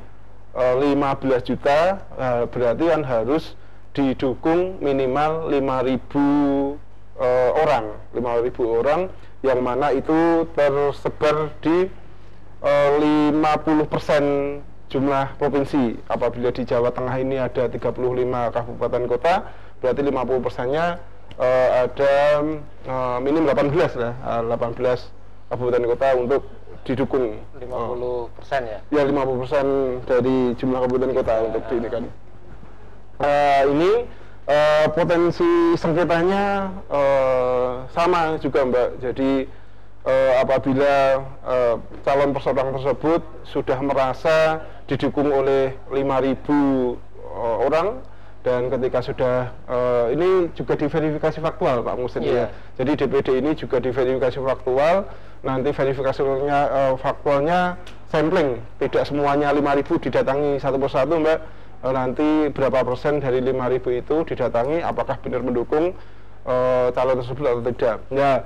15 juta, berarti kan harus didukung minimal 5.000 orang, yang mana itu tersebar di 50% jumlah provinsi. Apabila di Jawa Tengah ini ada 35 kabupaten kota, berarti 50%-nya ada minim 18 lah, 18 kabupaten kota untuk didukung. 50% ya? Ya 50% dari jumlah kabupaten kota untuk ini kan. Ini potensi sengketanya sama juga Mbak. Jadi apabila calon perseorangan tersebut sudah merasa didukung oleh 5.000 orang, dan ketika sudah ini juga diverifikasi faktual Pak Muhsin ya. Jadi DPD ini juga diverifikasi faktual. Nanti verifikasinya faktualnya sampling, tidak semuanya 5.000 didatangi satu persatu Mbak. Nanti berapa persen dari 5.000 itu didatangi, apakah benar mendukung calon tersebut atau tidak. Nah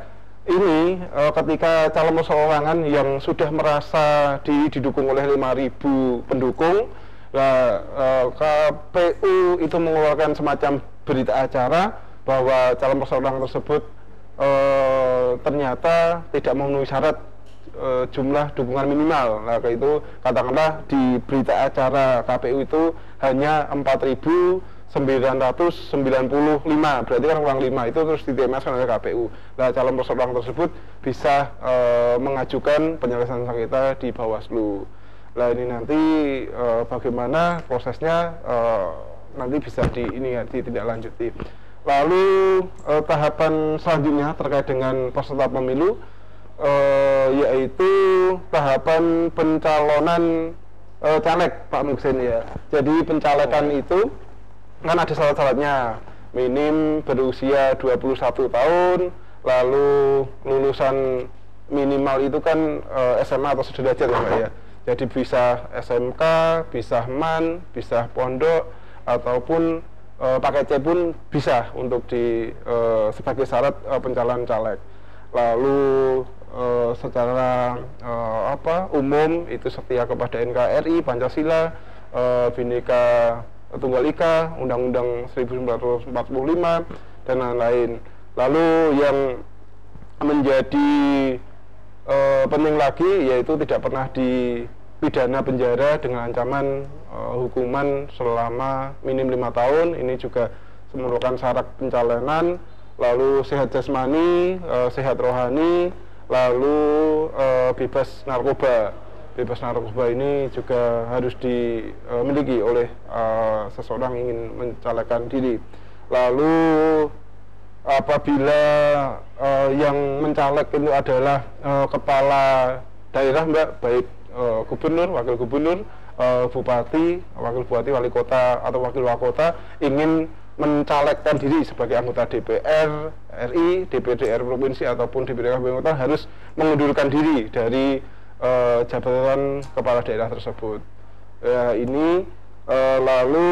ini ketika calon perseorangan yang sudah merasa didukung oleh 5.000 pendukung, KPU itu mengeluarkan semacam berita acara bahwa calon perseorangan tersebut ternyata tidak memenuhi syarat jumlah dukungan minimal. Nah itu katakanlah di berita acara KPU itu hanya 4.995, berarti kan kurang 5, itu terus di-TMS oleh KPU. Nah calon perseorangan tersebut bisa mengajukan penyelesaian sengketa di Bawaslu. Nah ini nanti bagaimana prosesnya nanti bisa ditindaklanjuti. Lalu tahapan selanjutnya terkait dengan peserta pemilu, yaitu tahapan pencalonan caleg Pak Muhsin ya. Jadi pencalekan itu kan ada syarat-syaratnya, minim berusia 21 tahun, lalu lulusan minimal itu kan SMA atau sederajat ya Mbak ya. Jadi bisa SMK, bisa MAN, bisa pondok, ataupun pakai C pun bisa untuk sebagai syarat pencalonan caleg. Lalu secara umum itu setia kepada NKRI, Pancasila, Bhinneka Tunggal Ika, Undang-Undang 1945 dan lain-lain. Lalu yang menjadi penting lagi yaitu tidak pernah dipidana penjara dengan ancaman hukuman selama minim 5 tahun. Ini juga merupakan syarat pencalonan. Lalu sehat jasmani, sehat rohani, lalu bebas narkoba. Bebas narkoba ini juga harus dimiliki oleh seseorang ingin mencalonkan diri. Lalu apabila yang mencaleg itu adalah kepala daerah Mbak, baik gubernur, wakil gubernur, bupati, wakil bupati, wali kota atau wakil wali kota ingin mencalekkan diri sebagai anggota DPR RI, DPRD RI provinsi ataupun DPRD kabupaten kota harus mengundurkan diri dari jabatan kepala daerah tersebut. Ini lalu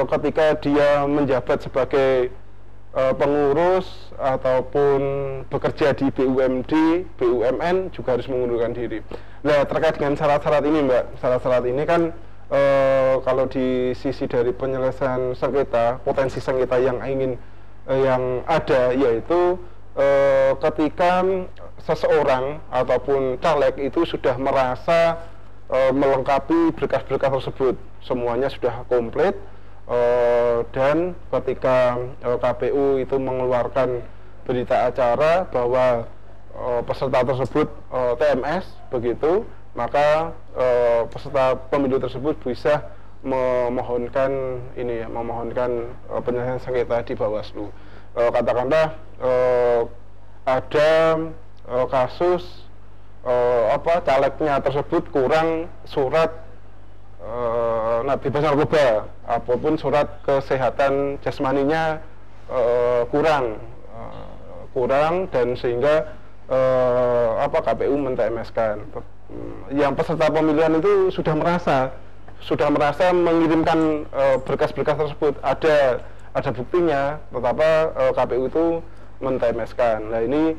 ketika dia menjabat sebagai pengurus ataupun bekerja di BUMD, BUMN juga harus mengundurkan diri. Nah, terkait dengan syarat-syarat ini Mbak, syarat-syarat ini kan kalau di sisi dari penyelesaian sengketa, potensi sengketa yang ada yaitu ketika seseorang ataupun caleg itu sudah merasa melengkapi berkas-berkas tersebut, semuanya sudah komplit, dan ketika KPU itu mengeluarkan berita acara bahwa peserta tersebut TMS begitu, maka peserta pemilu tersebut bisa memohonkan penyelesaian sengketa di Bawaslu. Katakanlah ada kasus calegnya tersebut kurang surat bebas narkoba, apapun surat kesehatan jasmaninya kurang dan sehingga KPU men-TMS-kan. Yang peserta pemilihan itu sudah merasa mengirimkan berkas-berkas tersebut, ada buktinya, tetapi KPU itu men-TMS-kan. Nah, ini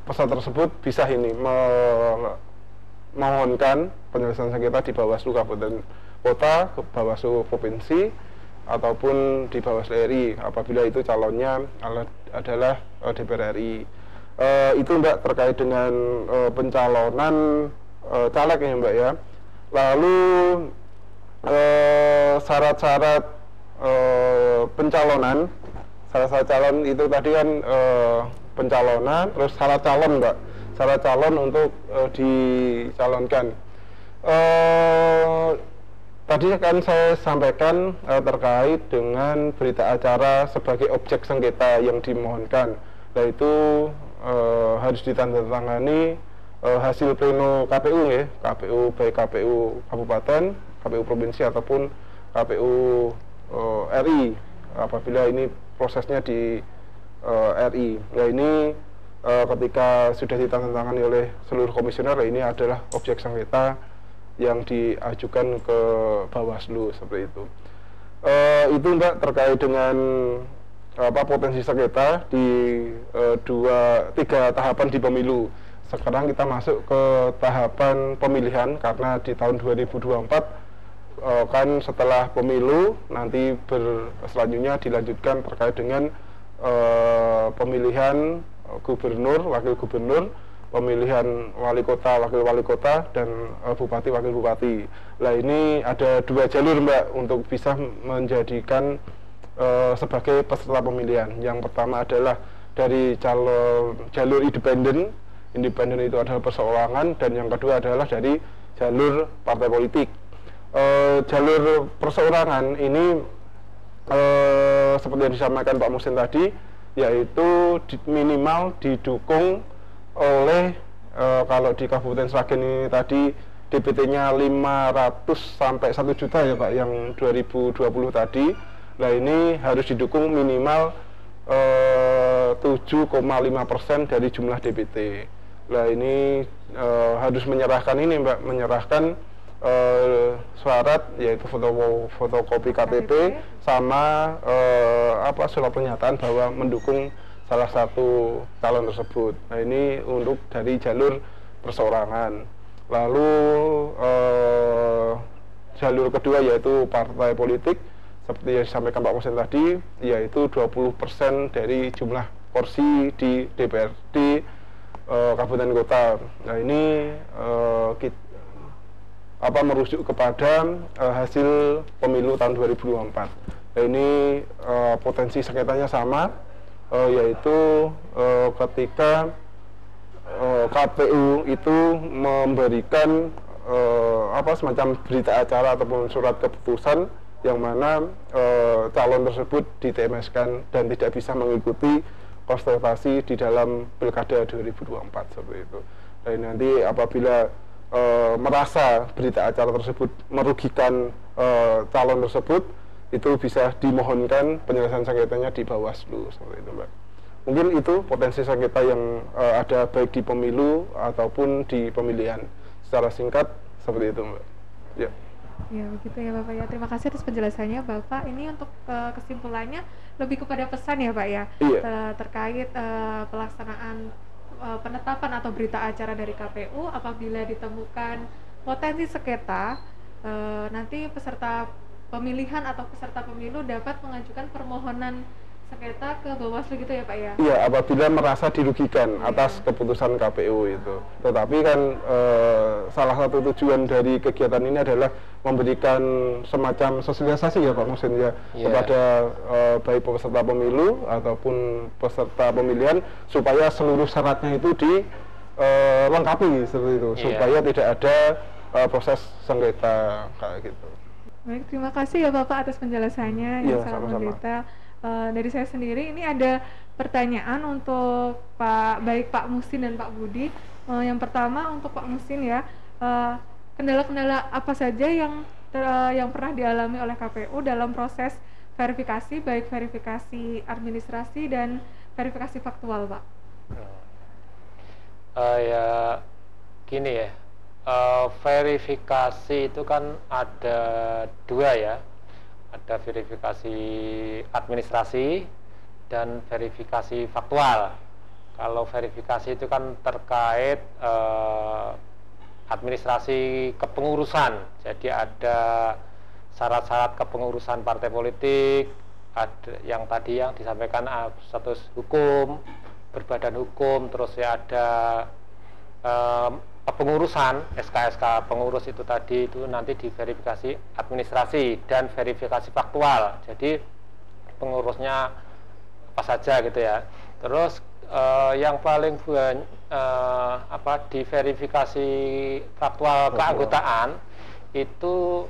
peserta tersebut bisa mohonkan penyelesaian sengketa di Bawaslu Kabupaten Kota, Bawaslu Provinsi, ataupun di Bawaslu RI apabila itu calonnya adalah DPR RI. Itu Mbak terkait dengan pencalonan caleg ya Mbak ya. Lalu syarat-syarat pencalonan, syarat-syarat calon itu tadi kan pencalonan, terus syarat calon Mbak, syarat calon untuk dicalonkan. Tadi kan saya sampaikan terkait dengan berita acara sebagai objek sengketa yang dimohonkan, yaitu harus ditandatangani hasil pleno KPU ya, KPU baik KPU kabupaten, KPU provinsi ataupun KPU RI apabila ini prosesnya di RI. Nah, ini ketika sudah ditandatangani oleh seluruh komisioner, ini adalah objek sengketa yang diajukan ke Bawaslu seperti itu. Itu Mbak terkait dengan potensi sengketa di 3 tahapan di pemilu. Sekarang kita masuk ke tahapan pemilihan karena di tahun 2024 kan setelah pemilu nanti selanjutnya dilanjutkan terkait dengan pemilihan gubernur, wakil gubernur, pemilihan wali kota, wakil wali kota, dan bupati, wakil bupati. Nah, ini ada 2 jalur Mbak untuk bisa menjadikan sebagai peserta pemilihan. Yang pertama adalah dari jalur independen. Independen itu adalah perseorangan, dan yang kedua adalah dari jalur partai politik. Jalur perseorangan ini seperti yang disampaikan Pak Muhsin tadi, yaitu minimal didukung oleh kalau di Kabupaten Sragen ini tadi DPT-nya 500 sampai 1 juta ya Pak, yang 2020 tadi. Nah ini harus didukung minimal 7,5% dari jumlah DPT. Nah ini harus menyerahkan ini Mbak, menyerahkan syarat yaitu fotokopi KTP sama surat pernyataan bahwa mendukung salah satu calon tersebut. Nah ini untuk dari jalur perseorangan. Lalu jalur kedua yaitu partai politik, seperti yang disampaikan Pak Muhsin tadi, yaitu 20% dari jumlah kursi di DPRD kabupaten kota. Nah ini merujuk kepada hasil pemilu tahun 2024. Nah ini potensi sengketanya sama, yaitu ketika KPU itu memberikan semacam berita acara ataupun surat keputusan yang mana calon tersebut di-TMS-kan dan tidak bisa mengikuti kontestasi di dalam Pilkada 2024 seperti itu. Dan nanti apabila merasa berita acara tersebut merugikan calon tersebut, itu bisa dimohonkan penyelesaian sengketanya di Bawaslu seperti itu Mbak. Mungkin itu potensi sengketa yang ada baik di pemilu ataupun di pemilihan. Secara singkat seperti itu Mbak. Ya. Ya begitu ya Bapak ya. Terima kasih atas penjelasannya Bapak. Ini untuk kesimpulannya lebih kepada pesan ya Pak ya, iya. Terkait pelaksanaan penetapan atau berita acara dari KPU apabila ditemukan potensi sengketa, nanti peserta pemilihan atau peserta pemilu dapat mengajukan permohonan sengketa ke Bawaslu gitu ya Pak ya? Iya, apabila merasa dirugikan atas keputusan KPU itu. Tetapi kan salah satu tujuan dari kegiatan ini adalah memberikan semacam sosialisasi ya Pak Muhsin ya, kepada baik peserta pemilu ataupun peserta pemilihan, supaya seluruh syaratnya itu dilengkapi seperti itu, supaya tidak ada proses sengketa kayak gitu. Baik, terima kasih ya Bapak atas penjelasannya yang sangat mendetail. Dari saya sendiri ini ada pertanyaan untuk baik Pak Muhsin dan Pak Budi. Yang pertama untuk Pak Muhsin ya, kendala-kendala apa saja yang pernah dialami oleh KPU dalam proses verifikasi, baik verifikasi administrasi dan verifikasi faktual Pak? Ya gini ya, verifikasi itu kan ada dua ya. Ada verifikasi administrasi dan verifikasi faktual. Kalau verifikasi itu kan terkait administrasi kepengurusan. Jadi ada syarat-syarat kepengurusan partai politik, ada yang tadi yang disampaikan status hukum, berbadan hukum, terus ya ada kepengurusan, SK-SK pengurus itu tadi, itu nanti diverifikasi administrasi dan verifikasi faktual. Jadi pengurusnya apa saja gitu ya. Terus yang paling diverifikasi faktual keanggotaan itu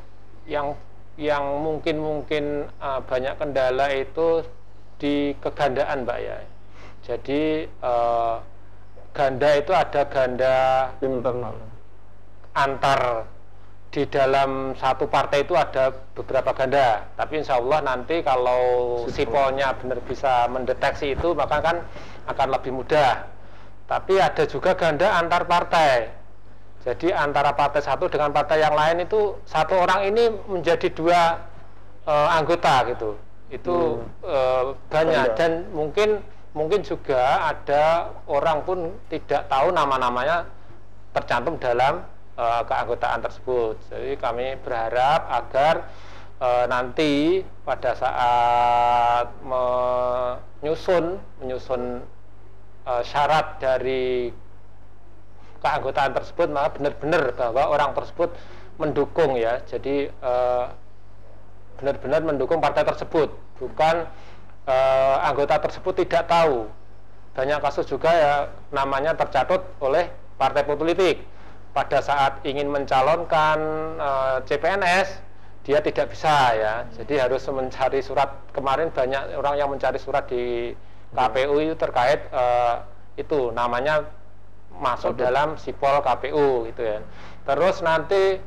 yang mungkin banyak kendala itu di kegandaan Mbak ya. Jadi ganda itu ada ganda internal antar di dalam satu partai itu ada beberapa ganda, tapi insya Allah nanti kalau sipolnya benar bisa mendeteksi itu maka kan akan lebih mudah. Tapi ada juga ganda antar partai, jadi antara partai satu dengan partai yang lain itu satu orang ini menjadi dua anggota gitu, itu banyak. Dan mungkin juga ada orang pun tidak tahu nama-namanya tercantum dalam keanggotaan tersebut. Jadi kami berharap agar nanti pada saat menyusun syarat dari keanggotaan tersebut, maka benar-benar bahwa orang tersebut mendukung ya. Jadi benar-benar mendukung partai tersebut, bukan anggota tersebut tidak tahu. Banyak kasus juga ya namanya tercatat oleh partai politik. Pada saat ingin mencalonkan CPNS, dia tidak bisa ya. Jadi harus mencari surat. Kemarin banyak orang yang mencari surat di KPU itu terkait itu namanya masuk dalam sipol KPU gitu ya. Terus nanti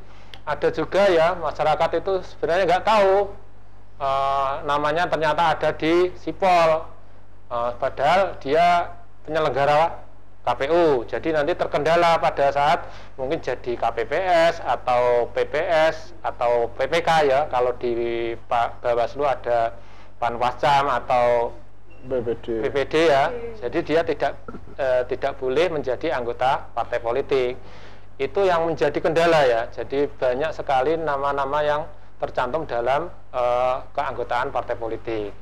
ada juga ya masyarakat itu sebenarnya nggak tahu namanya ternyata ada di sipol, padahal dia penyelenggara KPU. Jadi nanti terkendala pada saat mungkin jadi KPPS atau PPS atau PPK ya. Kalau di Bawaslu ada Panwascam atau PPD ya. Jadi dia tidak boleh menjadi anggota partai politik. Itu yang menjadi kendala ya. Jadi banyak sekali nama-nama yang tercantum dalam keanggotaan partai politik.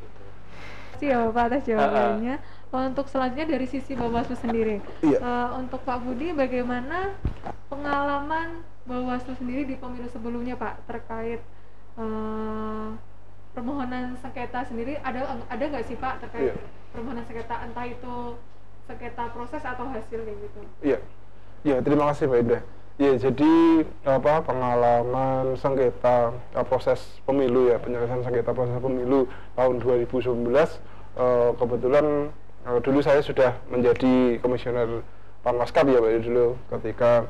Terima kasih ya Bapak atas jawabannya. Untuk selanjutnya dari sisi Bawaslu sendiri, untuk Pak Budi, bagaimana pengalaman Bawaslu sendiri di pemilu sebelumnya Pak terkait permohonan sengketa sendiri? Ada nggak sih Pak terkait permohonan sengketa, entah itu sengketa proses atau hasil kayak gitu? Iya, terima kasih Mbak Indah. Ya, jadi pengalaman sengketa proses pemilu ya, penyelesaian sengketa proses pemilu tahun 2019, kebetulan dulu saya sudah menjadi komisioner Panwascam ya Pak dulu ketika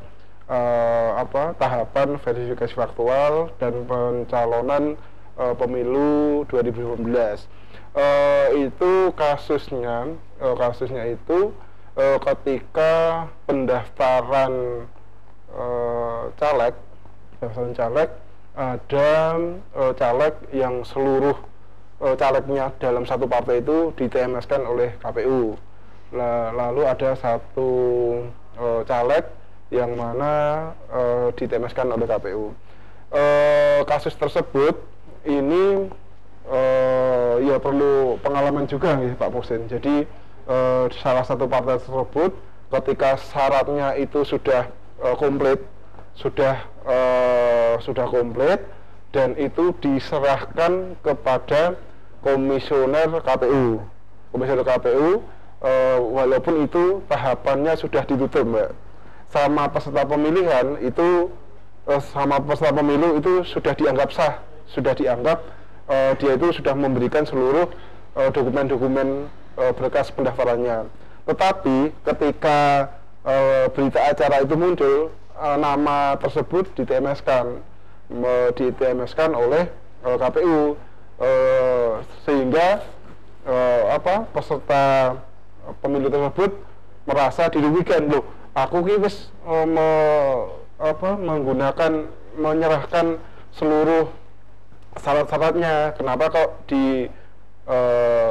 tahapan verifikasi faktual dan pencalonan pemilu 2019. Itu kasusnya itu ketika pendaftaran caleg ada caleg yang seluruh calegnya dalam satu partai itu di-TMS-kan oleh KPU. Lalu ada satu caleg yang mana di-TMS-kan oleh KPU. Kasus tersebut ini ya perlu pengalaman juga nih Pak Muhsin. Jadi salah satu partai tersebut ketika syaratnya itu sudah komplit, sudah komplit dan itu diserahkan kepada komisioner KPU. Walaupun itu tahapannya sudah ditutup, Mbak. Sama peserta pemilihan itu sudah dianggap sah, sudah dianggap dia itu sudah memberikan seluruh dokumen-dokumen berkas pendaftarannya. Tetapi ketika berita acara itu muncul, nama tersebut di-TMS-kan oleh KPU, sehingga peserta pemilu tersebut merasa dirugikan. Loh, aku wis menyerahkan seluruh syarat-syaratnya, kenapa kok di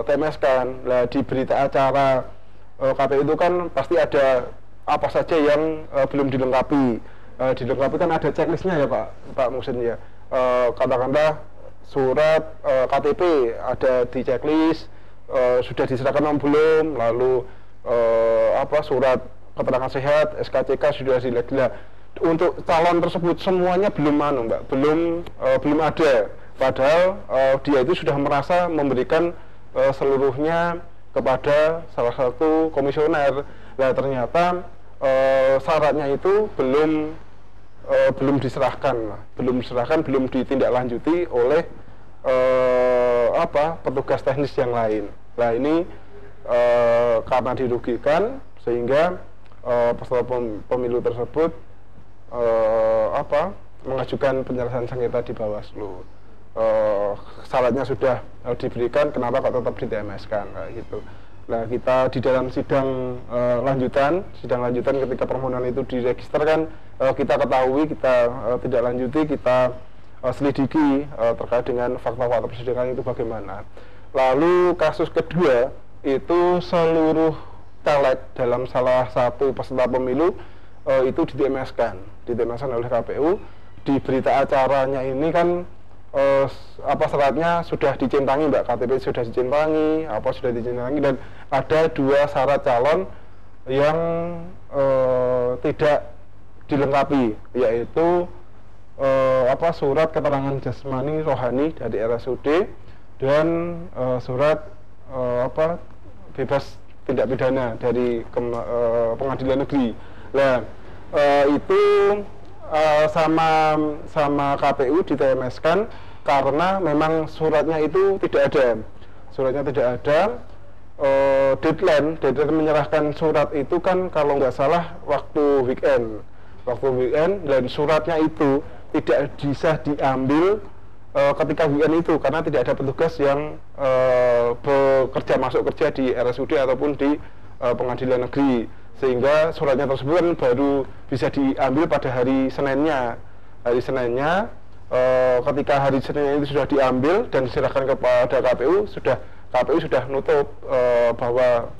TMS-kan? Lah, di berita acara KPU itu kan pasti ada apa saja yang belum dilengkapi. Dilengkapi kan ada checklistnya ya Pak Muhsin ya. Katakanlah surat KTP ada di checklist, sudah diserahkan atau belum, lalu surat keterangan sehat SKCK sudah dilegila. Untuk calon tersebut semuanya belum Mbak, belum ada. Padahal dia itu sudah merasa memberikan seluruhnya kepada salah satu komisioner. Nah, ternyata syaratnya itu belum diserahkan, belum ditindaklanjuti oleh petugas teknis yang lain. Nah, ini karena dirugikan sehingga peserta pemilu tersebut mengajukan penyelesaian sengketa di Bawaslu. Syaratnya sudah diberikan, kenapa kok tetap di-TMS-kan gitu. Nah, kita di dalam sidang lanjutan ketika permohonan itu diregisterkan, kita ketahui, kita tidak lanjuti, kita selidiki terkait dengan fakta-fakta persidangan itu bagaimana. Lalu kasus kedua itu seluruh caleg dalam salah satu peserta pemilu itu di-TMS-kan oleh KPU. Di berita acaranya ini kan syaratnya sudah dicintangi Mbak, KTP sudah dicintangi, sudah dicintangi, dan ada dua syarat calon yang tidak dilengkapi, yaitu surat keterangan jasmani rohani dari RSUD dan surat bebas tindak pidana dari pengadilan negeri. Nah, itu sama KPU di-TMS-kan karena memang suratnya itu tidak ada. deadline menyerahkan surat itu kan kalau nggak salah waktu weekend dan suratnya itu tidak bisa diambil ketika weekend itu karena tidak ada petugas yang bekerja masuk kerja di RSUD ataupun di pengadilan negeri, sehingga suratnya tersebut kan baru bisa diambil pada hari Seninnya. Ketika hari Seninnya itu sudah diambil dan diserahkan kepada KPU sudah nutup bahwa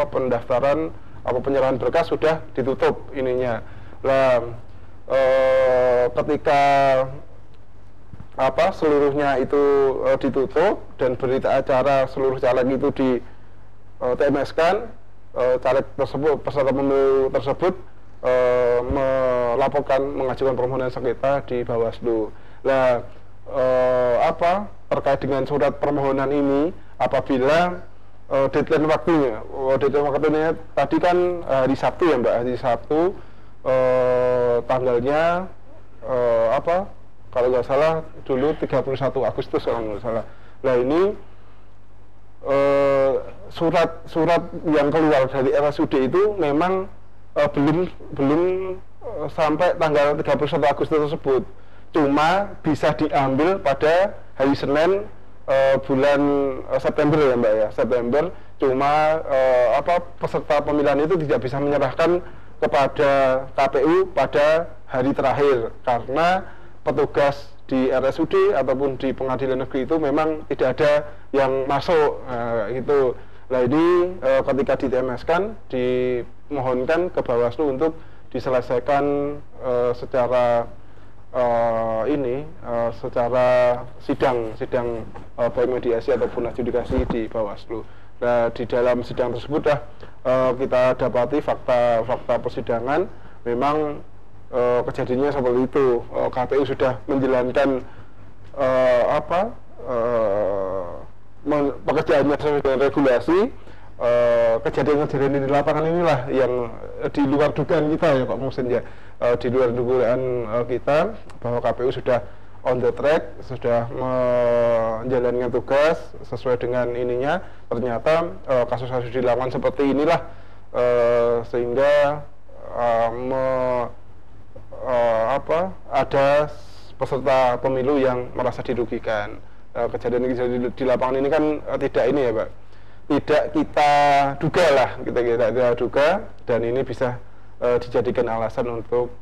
pendaftaran penyerahan berkas sudah ditutup ininya. Nah, ketika seluruhnya itu ditutup dan berita acara seluruh caleg itu di TMS-kan, caleg tersebut, peserta pemilu tersebut mengajukan permohonan sengketa di Bawaslu. Nah, terkait dengan surat permohonan ini, apabila deadline waktunya tadi kan hari Sabtu ya Mbak, hari Sabtu tanggalnya kalau nggak salah dulu 31 Agustus kalau nggak salah. Nah ini surat yang keluar dari RSUD itu memang belum sampai tanggal 31 Agustus tersebut, cuma bisa diambil pada hari Senin bulan September ya Mbak ya, September. Cuma peserta pemilihan itu tidak bisa menyerahkan kepada KPU pada hari terakhir karena petugas di RSUD ataupun di pengadilan negeri itu memang tidak ada yang masuk gitu. Nah ini ketika di TMS-kan dimohonkan ke Bawaslu untuk diselesaikan secara secara sidang baik mediasi ataupun adjudikasi di Bawaslu. Nah di dalam sidang tersebut kita dapati fakta persidangan memang kejadiannya seperti itu. KPU sudah menjalankan pekerjaannya sesuai dengan regulasi. Kejadian-kejadian di lapangan inilah yang di luar dugaan kita ya Pak Muhsin ya, di luar dugaan kita bahwa KPU sudah on the track, sudah menjalankan tugas sesuai dengan ininya. Ternyata kasus-kasus dilakukan seperti inilah sehingga ada peserta pemilu yang merasa dirugikan. Kejadian di lapangan ini kan tidak ini ya Pak, tidak kita duga lah, kita duga, dan ini bisa dijadikan alasan untuk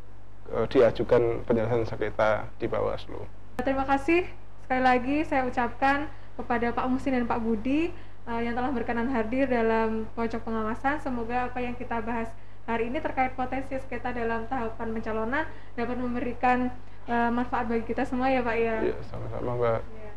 diajukan penyelesaian sengketa di Bawaslu. Terima kasih sekali lagi saya ucapkan kepada Pak Muhsin dan Pak Budi yang telah berkenan hadir dalam pojok pengawasan. Semoga apa yang kita bahas hari ini terkait potensi sengketa dalam tahapan pencalonan dapat memberikan manfaat bagi kita semua ya Pak ya. Iya, sama-sama Mbak. Ya.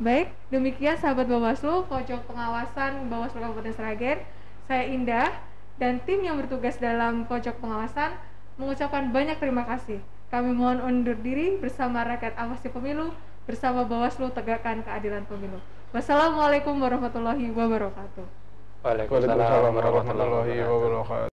Baik, demikian sahabat Bawaslu, pojok pengawasan Bawaslu Kabupaten Sragen. Saya Indah dan tim yang bertugas dalam pojok pengawasan mengucapkan banyak terima kasih. Kami mohon undur diri bersama rakyat awasi pemilu, bersama Bawaslu tegakkan keadilan pemilu. Wassalamualaikum warahmatullahi wabarakatuh. Waalaikumsalam warahmatullahi wabarakatuh.